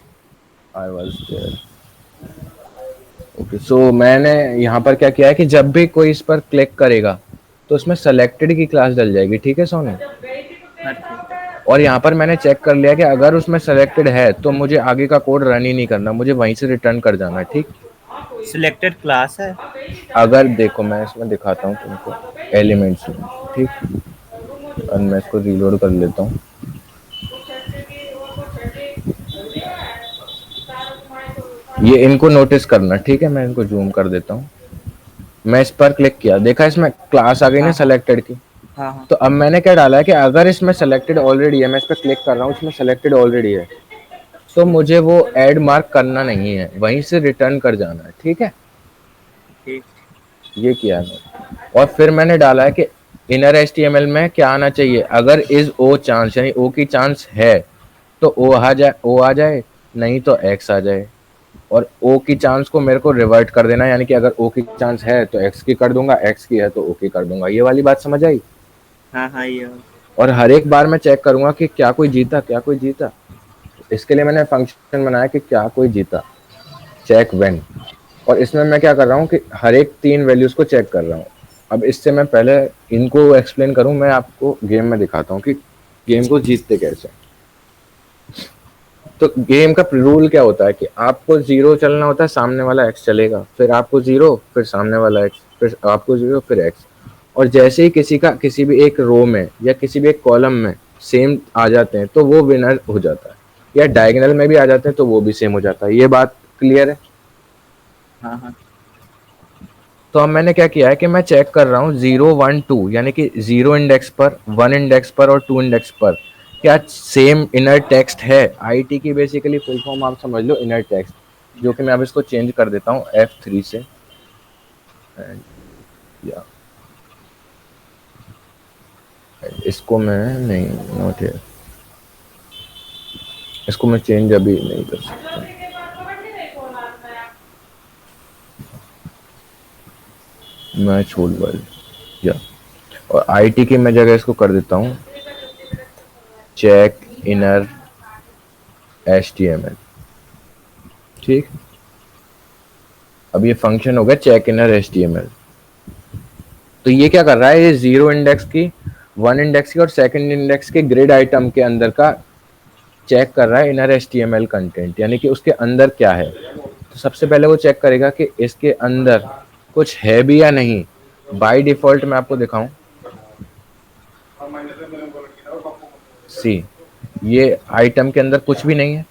आई वाज देयर. ओके, सो मैंने यहाँ पर क्या किया है कि जब भी कोई इस पर क्लिक करेगा तो उसमें सेलेक्टेड की क्लास डल जाएगी. ठीक है सोनू. और यहाँ पर मैंने चेक कर लिया कि अगर उसमें सेलेक्टेड है तो मुझे आगे का कोड रन ही नहीं करना, मुझे वहीं से रिटर्न कर जाना है. ठीक, सिलेक्टेड क्लास है. अगर देखो, मैं इसमें दिखाता हूँ तुमको एलिमेंट्स में. ठीक, और मैं इसको रीलोड कर लेता हूँ. ये इनको नोटिस करना. ठीक है, मैं इनको जूम कर देता हूँ. मैं इस पर क्लिक किया, देखा इसमें क्लास आ गई ना सेलेक्टेड की. हाँ. तो अब मैंने क्या डाला है कि अगर इसमें सेलेक्टेड ऑलरेडी है, मैं इस पर क्लिक कर रहा हूँ, इसमें सेलेक्टेड ऑलरेडी है, तो मुझे वो ऐड मार्क करना नहीं है, वहीं से रिटर्न कर जाना है. ठीक है, ये किया है. और फिर मैंने डाला है कि इनर HTML में क्या आना चाहिए, अगर इज ओ चांस यानी ओ की चांस है तो ओ आ जाए, नहीं तो x आ जाए. और ओ की चांस को मेरे को रिवर्ट कर देना, यानी कि अगर ओ की चांस है तो x की कर दूंगा, x की है तो ओ की कर दूंगा. ये वाली बात समझ आई. हाँ ये. और हर एक बार मैं चेक करूंगा कि क्या कोई जीता. इसके लिए मैंने फंक्शन बनाया कि क्या कोई जीता, चेक व्हेन. और इसमें मैं क्या कर रहा हूँ कि हर एक 3 वैल्यूज को चेक कर रहा हूँ. अब इससे मैं पहले इनको एक्सप्लेन करूँ, मैं आपको गेम में दिखाता हूँ कि गेम को जीतते कैसे. तो गेम का रूल क्या होता है कि आपको 0 चलना होता है, सामने वाला x चलेगा, फिर आपको 0, फिर सामने वाला x, फिर आपको 0, फिर x. और जैसे ही किसी भी एक रो में या किसी भी एक कॉलम में सेम आ जाते हैं तो वो विनर हो जाता है, या डायगोनल में भी आ जाते हैं तो वो भी सेम हो जाता है. ये बात क्लियर है. हाँ. तो अब मैंने क्या किया है कि मैं चेक कर रहा हूँ 0 1 2 यानी कि 0 इंडेक्स पर, 1 इंडेक्स पर और 2 इंडेक्स पर क्या सेम इनर टेक्स्ट है. IT की बेसिकली फुल फॉर्म आप समझ लो इनर टेक्स्ट, जो कि मैं अब इसको चेंज कर देता हूँ F3 से. या इसको मैं नहीं, नोट है, इसको मैं चेंज अभी नहीं कर सकता. मैं छोड़ वाली या, और IT की मैं जगह इसको कर देता हूँ चेक इनर HTML. ठीक, अब ये फंक्शन हो गया चेक इनर HTML. तो ये क्या कर रहा है, ये 0 इंडेक्स की, 1 इंडेक्स की और 2nd इंडेक्स के ग्रिड आइटम के अंदर का चेक कर रहा है इनर HTML कंटेंट, यानी कि उसके अंदर क्या है. तो सबसे पहले वो चेक करेगा कि इसके अंदर कुछ है भी या नहीं। बाय डिफॉल्ट मैं आपको दिखाऊं, सी ये आइटम के अंदर कुछ भी नहीं है।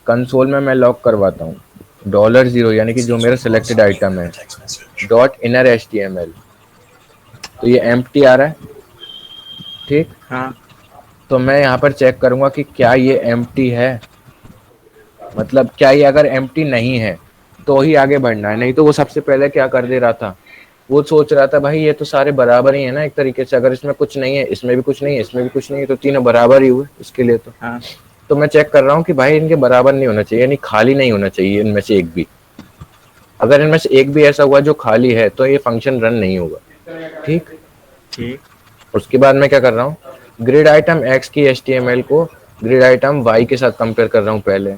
कंसोल में मैं लॉक करवाता हूँ $0 यानी कि जो मेरा सिलेक्टेड आइटम है .inner.html, तो ये एम्प्टी आ रहा है, ठीक। हाँ तो मैं यहाँ पर चेक करूंगा कि क्या ये एम्प्टी है, मतलब क्या ये अगर एम्प्टी नहीं है तो ही आगे बढ़ना है, नहीं तो वो सबसे पहले क्या कर दे रहा था, वो सोच रहा था भाई ये तो सारे बराबर ही है ना एक तरीके से, अगर इसमें कुछ नहीं है, इसमें भी कुछ नहीं है, इसमें भी कुछ नहीं है, तो तीनों बराबर ही हुए इसके लिए। हाँ तो मैं चेक कर रहा हूँ कि भाई इनके बराबर नहीं होना चाहिए, यानी खाली नहीं होना चाहिए इनमें से एक भी। अगर इनमें से एक भी ऐसा हुआ जो खाली है तो ये फंक्शन रन नहीं होगा, ठीक। ठीक। उसके बाद मैं क्या कर रहा हूँ, ग्रिड आइटम x की HTML को ग्रिड आइटम y के साथ कंपेयर कर रहा हूँ पहले,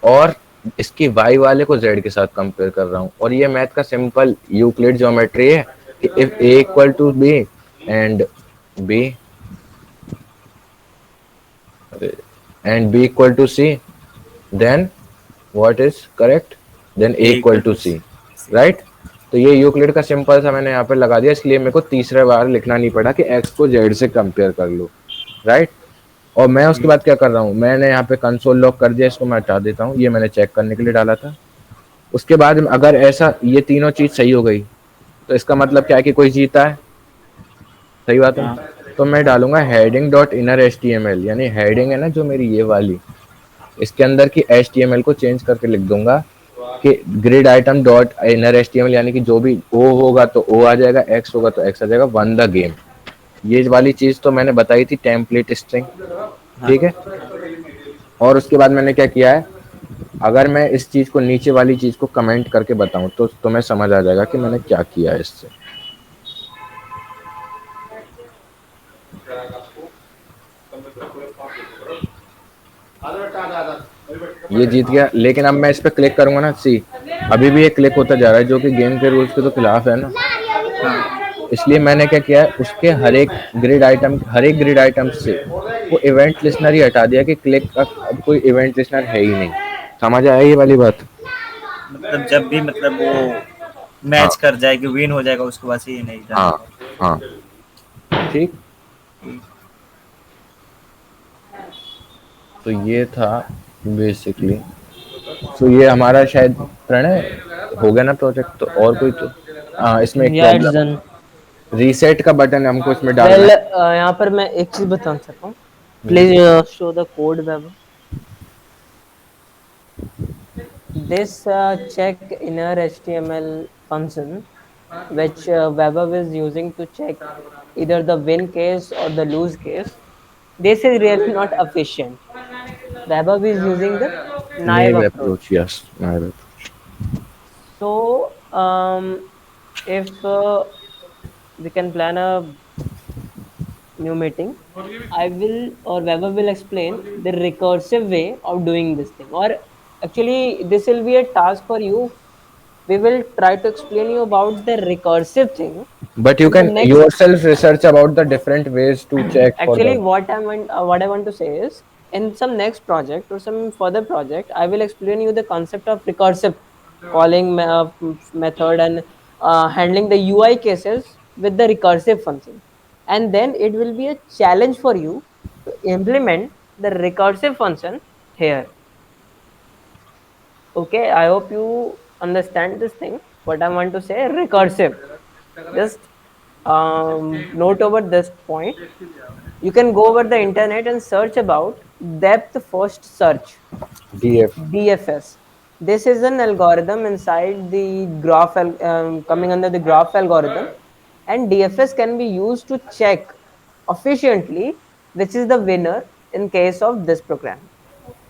और इसकी y वाले को z के साथ कंपेयर कर रहा हूँ। और ये मैथ का सिंपल यूक्लिड ज्योमेट्री है कि if a equal to b and b equal to c, then what is correct, then a equal to c, right. तो ये यूक्लिड का सिंपल सा मैंने यहाँ पे लगा दिया, इसलिए मेरे को तीसरे बार लिखना नहीं पड़ा कि x को z से कंपेयर कर लो, राइट। और मैं उसके बाद क्या कर रहा हूँ, मैंने यहाँ पे कंसोल लॉक कर दिया, इसको मैं हटा देता हूँ, ये मैंने चेक करने के लिए डाला था। उसके बाद अगर ऐसा ये तीनों चीज सही हो गई तो इसका मतलब क्या है कि कोई जीता है, सही बात है। तो मैं डालूंगा heading.inner.html, यानी हेडिंग है ना जो मेरी ये वाली, इसके अंदर की HTML को चेंज करके लिख दूंगा कि grid item dot inner HTML, यानी कि जो भी O होगा तो O आ जाएगा, X होगा तो X आ जाएगा, वन द गेम। ये वाली चीज तो मैंने बताई थी, टेम्पलेट स्ट्रिंग, ठीक है। और उसके बाद मैंने क्या किया है, अगर मैं इस चीज को नीचे वाली चीज को कमेंट करके बताऊं तो तुम्हें समझ आ जाएगा कि मैंने क्या किया है इससे। ये जीत गया, लेकिन अब मैं इस पर क्लिक करूंगा ना, सी अभी भी ये क्लिक होता जा रहा है, जो कि गेम के रूल्स के तो खिलाफ है ना। इसलिए मैंने क्या किया है, उसके हर एक ग्रिड आइटम से वो इवेंट लिस्नर ही हटा दिया कि क्लिक का अब कोई इवेंट लिस्नर है ही नहीं। समझ आया ये वाली बात? मतलब जब भी मतलब वो मैच कर जाएगी, विन हो जाएगा, उसके बाद से ये नहीं जाएगा। हाँ हाँ, ठीक। तो ये था बेसिकली। तो ये हमारा शायद प्रणय हो गया ना प्रोजेक्ट, तो और कोई तो इसमें एक प्रॉब्लम, रीसेट का बटन हमको इसमें डालना है। यहाँ पर मैं एक चीज बताना चाहता हूँ, please show the code web. This check inner HTML function which Webber is using to check either the win case or the lose case, this is really not efficient. Webber is using the naive approach. Yes, naive approach. So if we can plan a new meeting, I will or Webber will explain the recursive way of doing this thing, or actually this will be a task for you. We will try to explain you about the recursive thing, but you can yourself research about the different ways to check. Actually what I want to say is, in some next project or some further project, I will explain you the concept of recursive calling method and handling the UI cases with the recursive function, and then it will be a challenge for you to implement the recursive function here. Okay, I hope you understand this thing, what I want to say, recursive. Just note over this point. You can go over the internet and search about depth first search, DFS. This is an algorithm inside the graph, coming under the graph algorithm, and DFS can be used to check efficiently which is the winner in case of this program.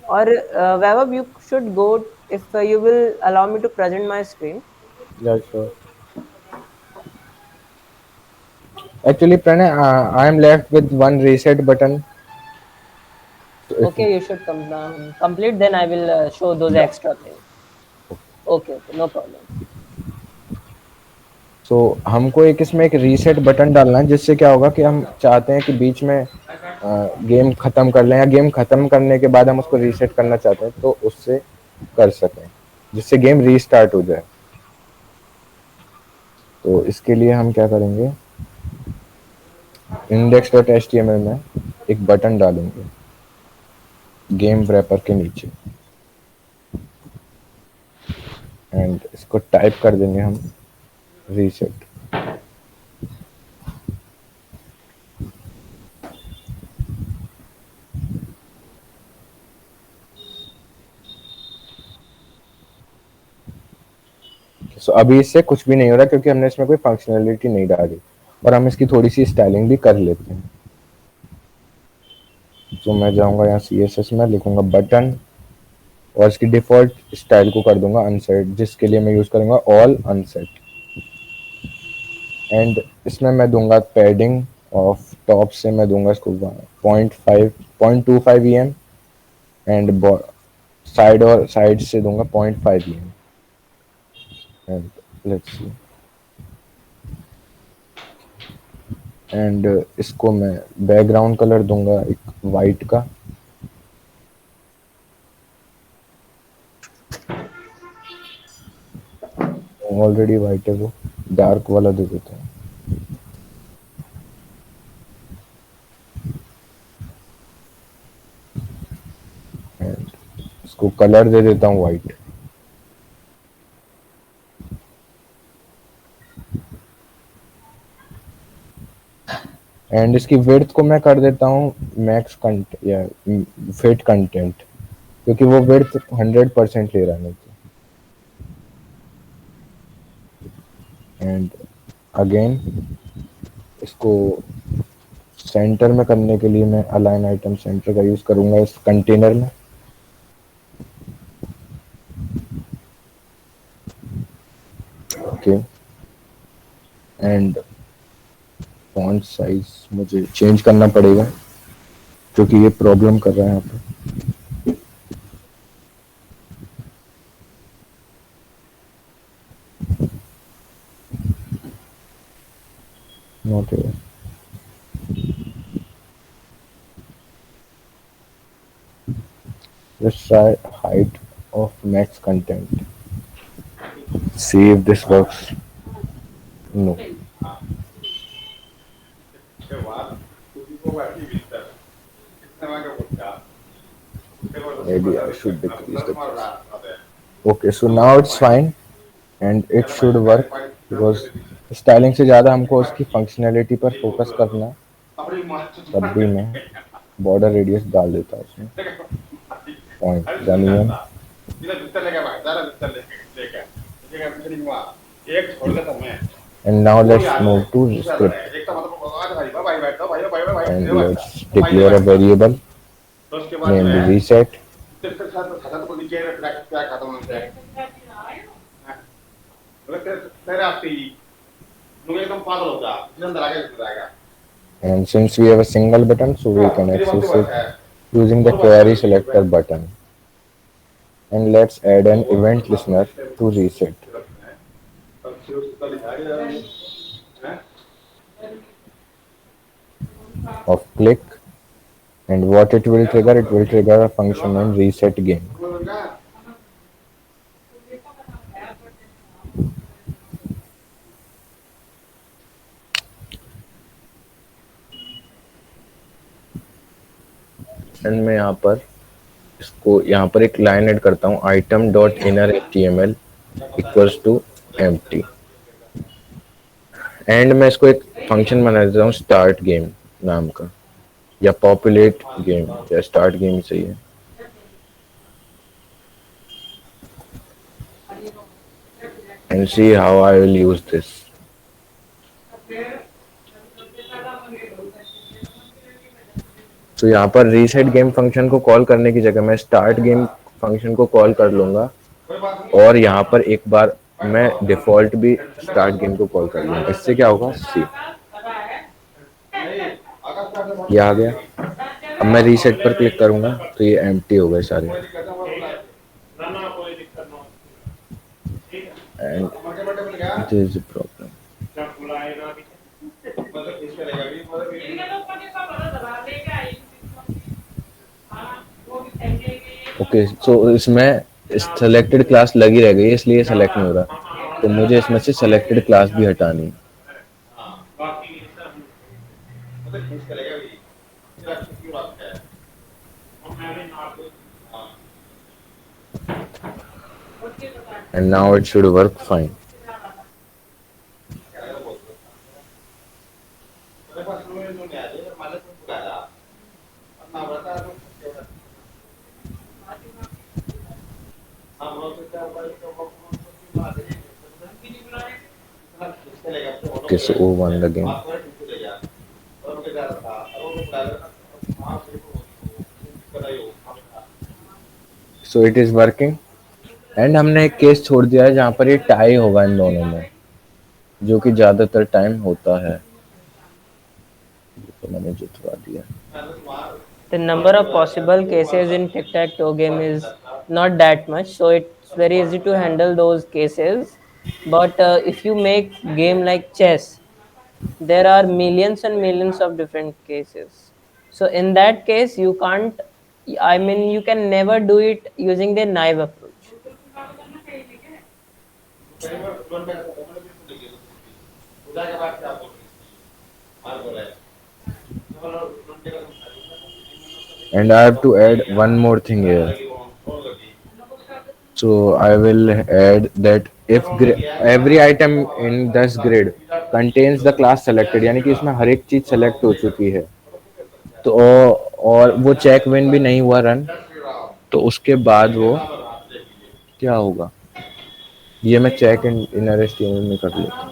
Or Vaibhav, you should go, if you will allow me to present my screen. Yeah, sure. Actually, Pranay, I am left with one reset button. So okay, you should complete. Then I will show those extra things. Okay, no problem. So हमको इसमें एक reset button डालना है, जिससे क्या होगा कि हम चाहते हैं कि बीच में गेम खत्म कर लें, या गेम खत्म करने के बाद हम उसको रीसेट करना चाहते हैं तो उससे कर सकें। जिससे गेम रीस्टार्ट हो जाए। तो इसके लिए हम क्या करेंगे, index.html में एक बटन डालेंगे गेम रैपर के नीचे, एंड इसको टाइप कर देंगे हम रीसेट। सो अभी इससे कुछ भी नहीं हो रहा क्योंकि हमने इसमें कोई फंक्शनैलिटी नहीं डाली, और हम इसकी थोड़ी सी स्टाइलिंग भी कर लेते हैं। तो मैं जाऊंगा यहाँ CSS में, लिखूंगा बटन, और इसकी डिफॉल्ट स्टाइल को कर दूंगा अनसेट, जिसके लिए मैं यूज करूंगा ऑल अनसेट। एंड इसमें मैं दूंगा पैडिंग ऑफ टॉप से मैं दूंगा इसको 0.25 एंड साइड और साइड से दूंगा 0.5 एंड लेट्स सी। एंड इसको मैं बैकग्राउंड कलर दूंगा एक वाइट का, ऑलरेडी वाइट है, वो डार्क वाला दे देता हूँ। एंड इसको कलर दे देता हूँ वाइट। एंड इसकी विड्थ को मैं कर देता हूँ मैक्स कंट या फिट कंटेंट, क्योंकि वो विड्थ 100% ले रहा है। एंड अगेन इसको सेंटर में करने के लिए मैं अलाइन आइटम सेंटर का यूज करूंगा इस कंटेनर में। ओके, एंड फॉन्ट साइज मुझे चेंज करना पड़ेगा क्योंकि ये प्रॉब्लम कर रहा है यहाँ पे। नोट है, let's try height of max content, see if this works. No, maybe I should decrease the price. Okay, so now it's fine and it should work because styling से ज़्यादा हमको उसकी फंक्शनैलिटी पर फोकस करना है। तब भी मैं बॉर्डर रेडियस डाल देता हूँ उसमें 0.1 and now let's move to script and let's declare a variable named reset. And since we have a single button, so we can access it using the query selector button. And let's add an event listener to reset. Of click, and what it will trigger a function named reset game. And मैं यहाँ पर इसको यहाँ पर एक line add करता हूँ item.inner.html equals to empty, and मैं इसको एक फंक्शन बना देता हूँ स्टार्ट गेम नाम का, या पॉपुलेट गेम, या स्टार्ट गेम सही है। And see how I will use this. तो यहाँ पर रीसेट गेम फंक्शन को कॉल करने की जगह मैं स्टार्ट गेम फंक्शन को कॉल कर लूंगा, और यहाँ पर एक बार मैं डिफॉल्ट भी स्टार्ट गेम को कॉल कर लूंगा। इससे क्या होगा, सी ये आ गया। अब मैं रीसेट पर क्लिक करूंगा तो ये एम्प्टी हो गए सारे, and this is a problem. Okay, so इसमें सेलेक्टेड क्लास लगी रह गई है, इसलिए सेलेक्ट नहीं हो रहा। तो मुझे इसमें से सेलेक्टेड क्लास भी हटानी है। And now it should work fine. Okay, so O1 again. So it is working. And हमने एक केस छोड़ दिया है जहां पर ये टाई होगा इन दोनों में, जो कि ज्यादातर टाइम होता है। तो मैंने जितवा दिया। The number of possible cases in tic-tac-toe game is not that much, so it's very easy to handle those cases. But if you make game like chess, there are millions and millions of different cases. So in that case, you can't. I mean, you can never do it using the naive approach. And I have to add one more thing here. So I will add that if every item in this grid contains the class selected, यानी कि इसमें हर एक चीज select हो चुकी है, तो और वो चेक विन भी नहीं हुआ रन, तो उसके बाद वो क्या होगा, ये मैं चेक इन HTML में कर लेता हूँ।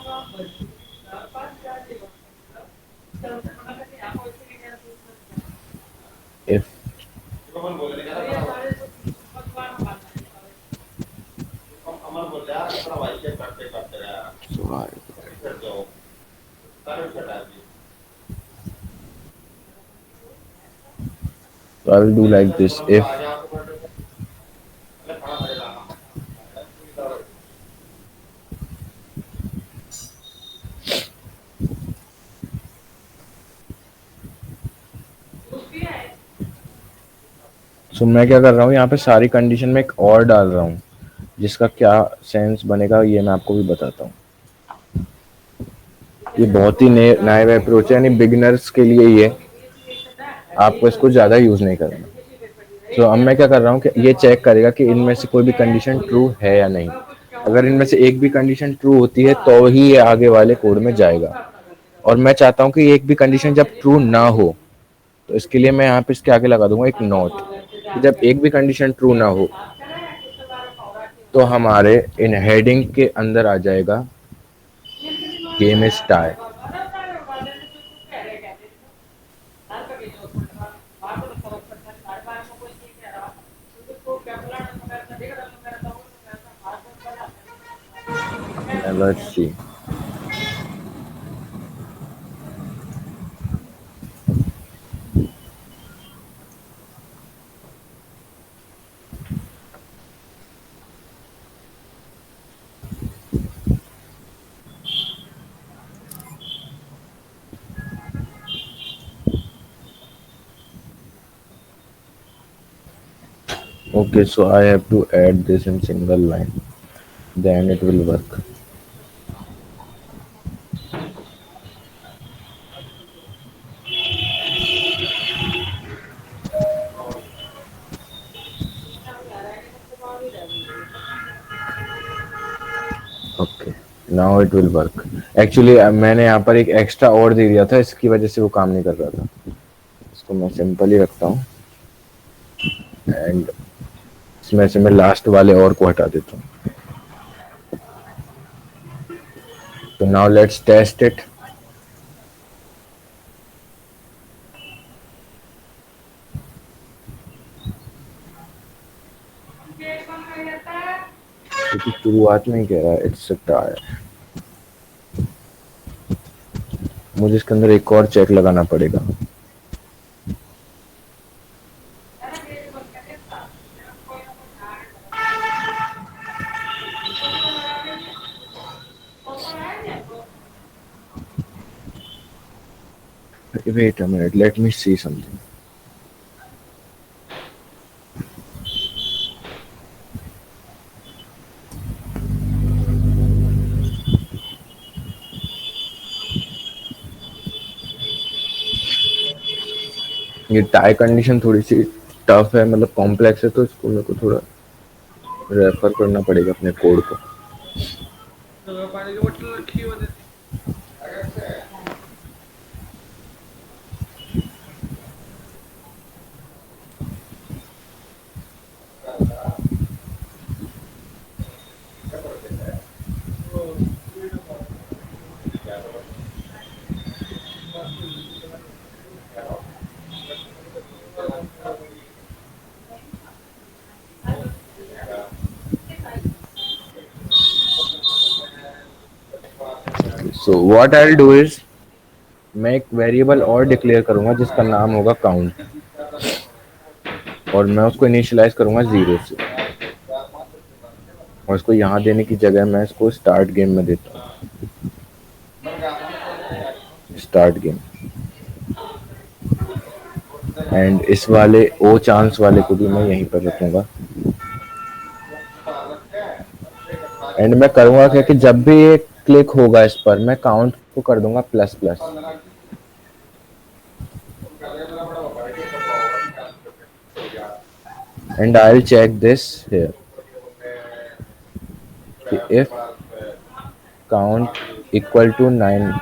If so I will do like this. If so मैं क्या कर रहा हूँ यहाँ पे सारी कंडीशन में एक और डाल रहा हूँ, जिसका क्या सेंस बनेगा ये मैं आपको भी बताता हूँ। ये बहुत ही नया अप्रोच है, यानी बिगिनर्स के लिए ये, आपको इसको ज़्यादा यूज़ नहीं करना। तो अब मैं क्या कर रहा हूँ कि ये चेक करेगा कि इनमें से कोई भी कंडीशन ट्रू है या नहीं। अगर इनमें से एक भी कंडीशन ट्रू होती है तो ही ये आगे वाले कोड में जाएगा। और मैं चाहता हूँ कि एक भी कंडीशन जब ट्रू ना हो, तो इसके लिए मैं यहाँ पे इसके आगे लगा दूंगा एक नोट, कि जब एक भी कंडीशन ट्रू ना हो तो हमारे इन हेडिंग के अंदर आ जाएगा game is tie. Let's see. Okay, so I have to add this in single line, then it will work. Okay, now it will work. Actually मैंने यहाँ पर एक एक्स्ट्रा और दे दिया था, इसकी वजह से वो काम नहीं कर रहा था। इसको मैं सिंपल ही रखता हूँ एंड इसमें से मैं लास्ट वाले और को हटा देता हूँ। तो now let's test it. क्योंकि शुरुआत में ही कह रहा है इट्स अ टायर, मुझे इसके अंदर एक और चेक लगाना पड़ेगा। Wait a minute, let me see something. ये टाई कंडीशन थोड़ी सी टफ है, मतलब कॉम्प्लेक्स है, तो इसको मेरे को थोड़ा रेफर करना पड़ेगा अपने कोड को। तो पानी की बोतल रखी हुई थी। So what I will do is, मैं एक वेरिएबल और डिक्लेयर करूंगा जिसका नाम होगा काउंट, और मैं उसको इनिशियलाइज करूंगा 0 से, और इसको यहाँ देने की जगह मैं इसको स्टार्ट गेम में देता हूँ। स्टार्ट गेम, एंड इस वाले ओ चांस वाले को भी मैं यहीं पर रखूंगा। एंड मैं करूंगा क्या कि जब भी ये क्लिक होगा इस पर, मैं काउंट को कर दूंगा plus plus, and I will check this here, if count equal to 9,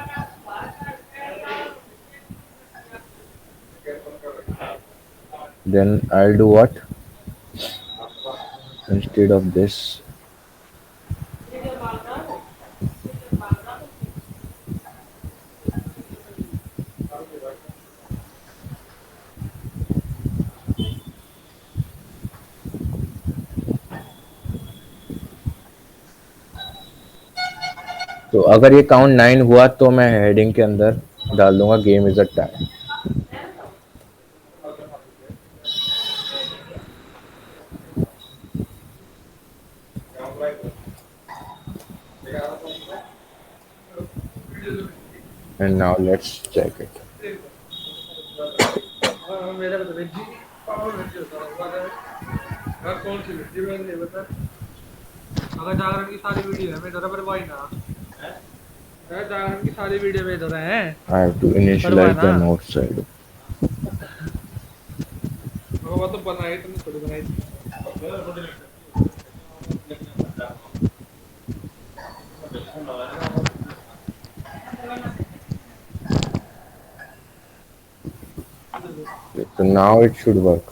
then I'll do what, instead of this, तो अगर ये काउंट 9 हुआ तो मैं हेडिंग के अंदर डाल दूंगा game is a tie. And now let's check it. मेरा तो वेजी पावर वेजी होता है। अगर कौन सी वेजी मैंने नहीं बता। अगर जागरण की सारी वीडियो है, मैं जरा पर भाई ना। अगर जागरण की सारी वीडियो में इधर हैं। I have to initialize them outside. वो तो बनाई तुमने थोड़ी बनाई थी। So now it should work.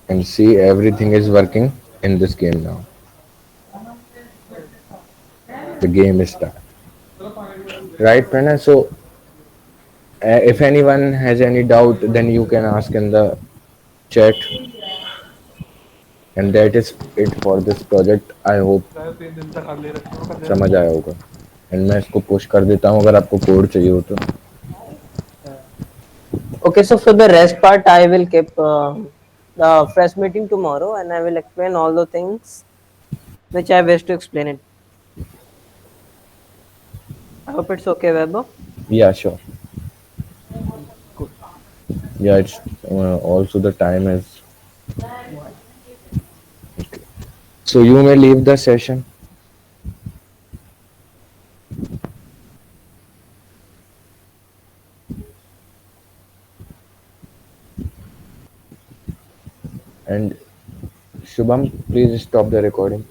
And see, everything is working in this game now. The game is started. Right, Prana? So, if anyone has any doubt, then you can ask in the chat. And that is it for this project. I hope समझ आया होगा। And मैं इसको push कर देता हूँ अगर आपको कोड चाहिए हो तो। Okay, so for the rest part, I will keep the fresh meeting tomorrow, and I will explain all the things which I wish to explain it. I hope it's okay, Vaibhav. Yeah, sure. Good. Yeah, it's also the time is. Okay. So you may leave the session. And Shubham, please stop the recording.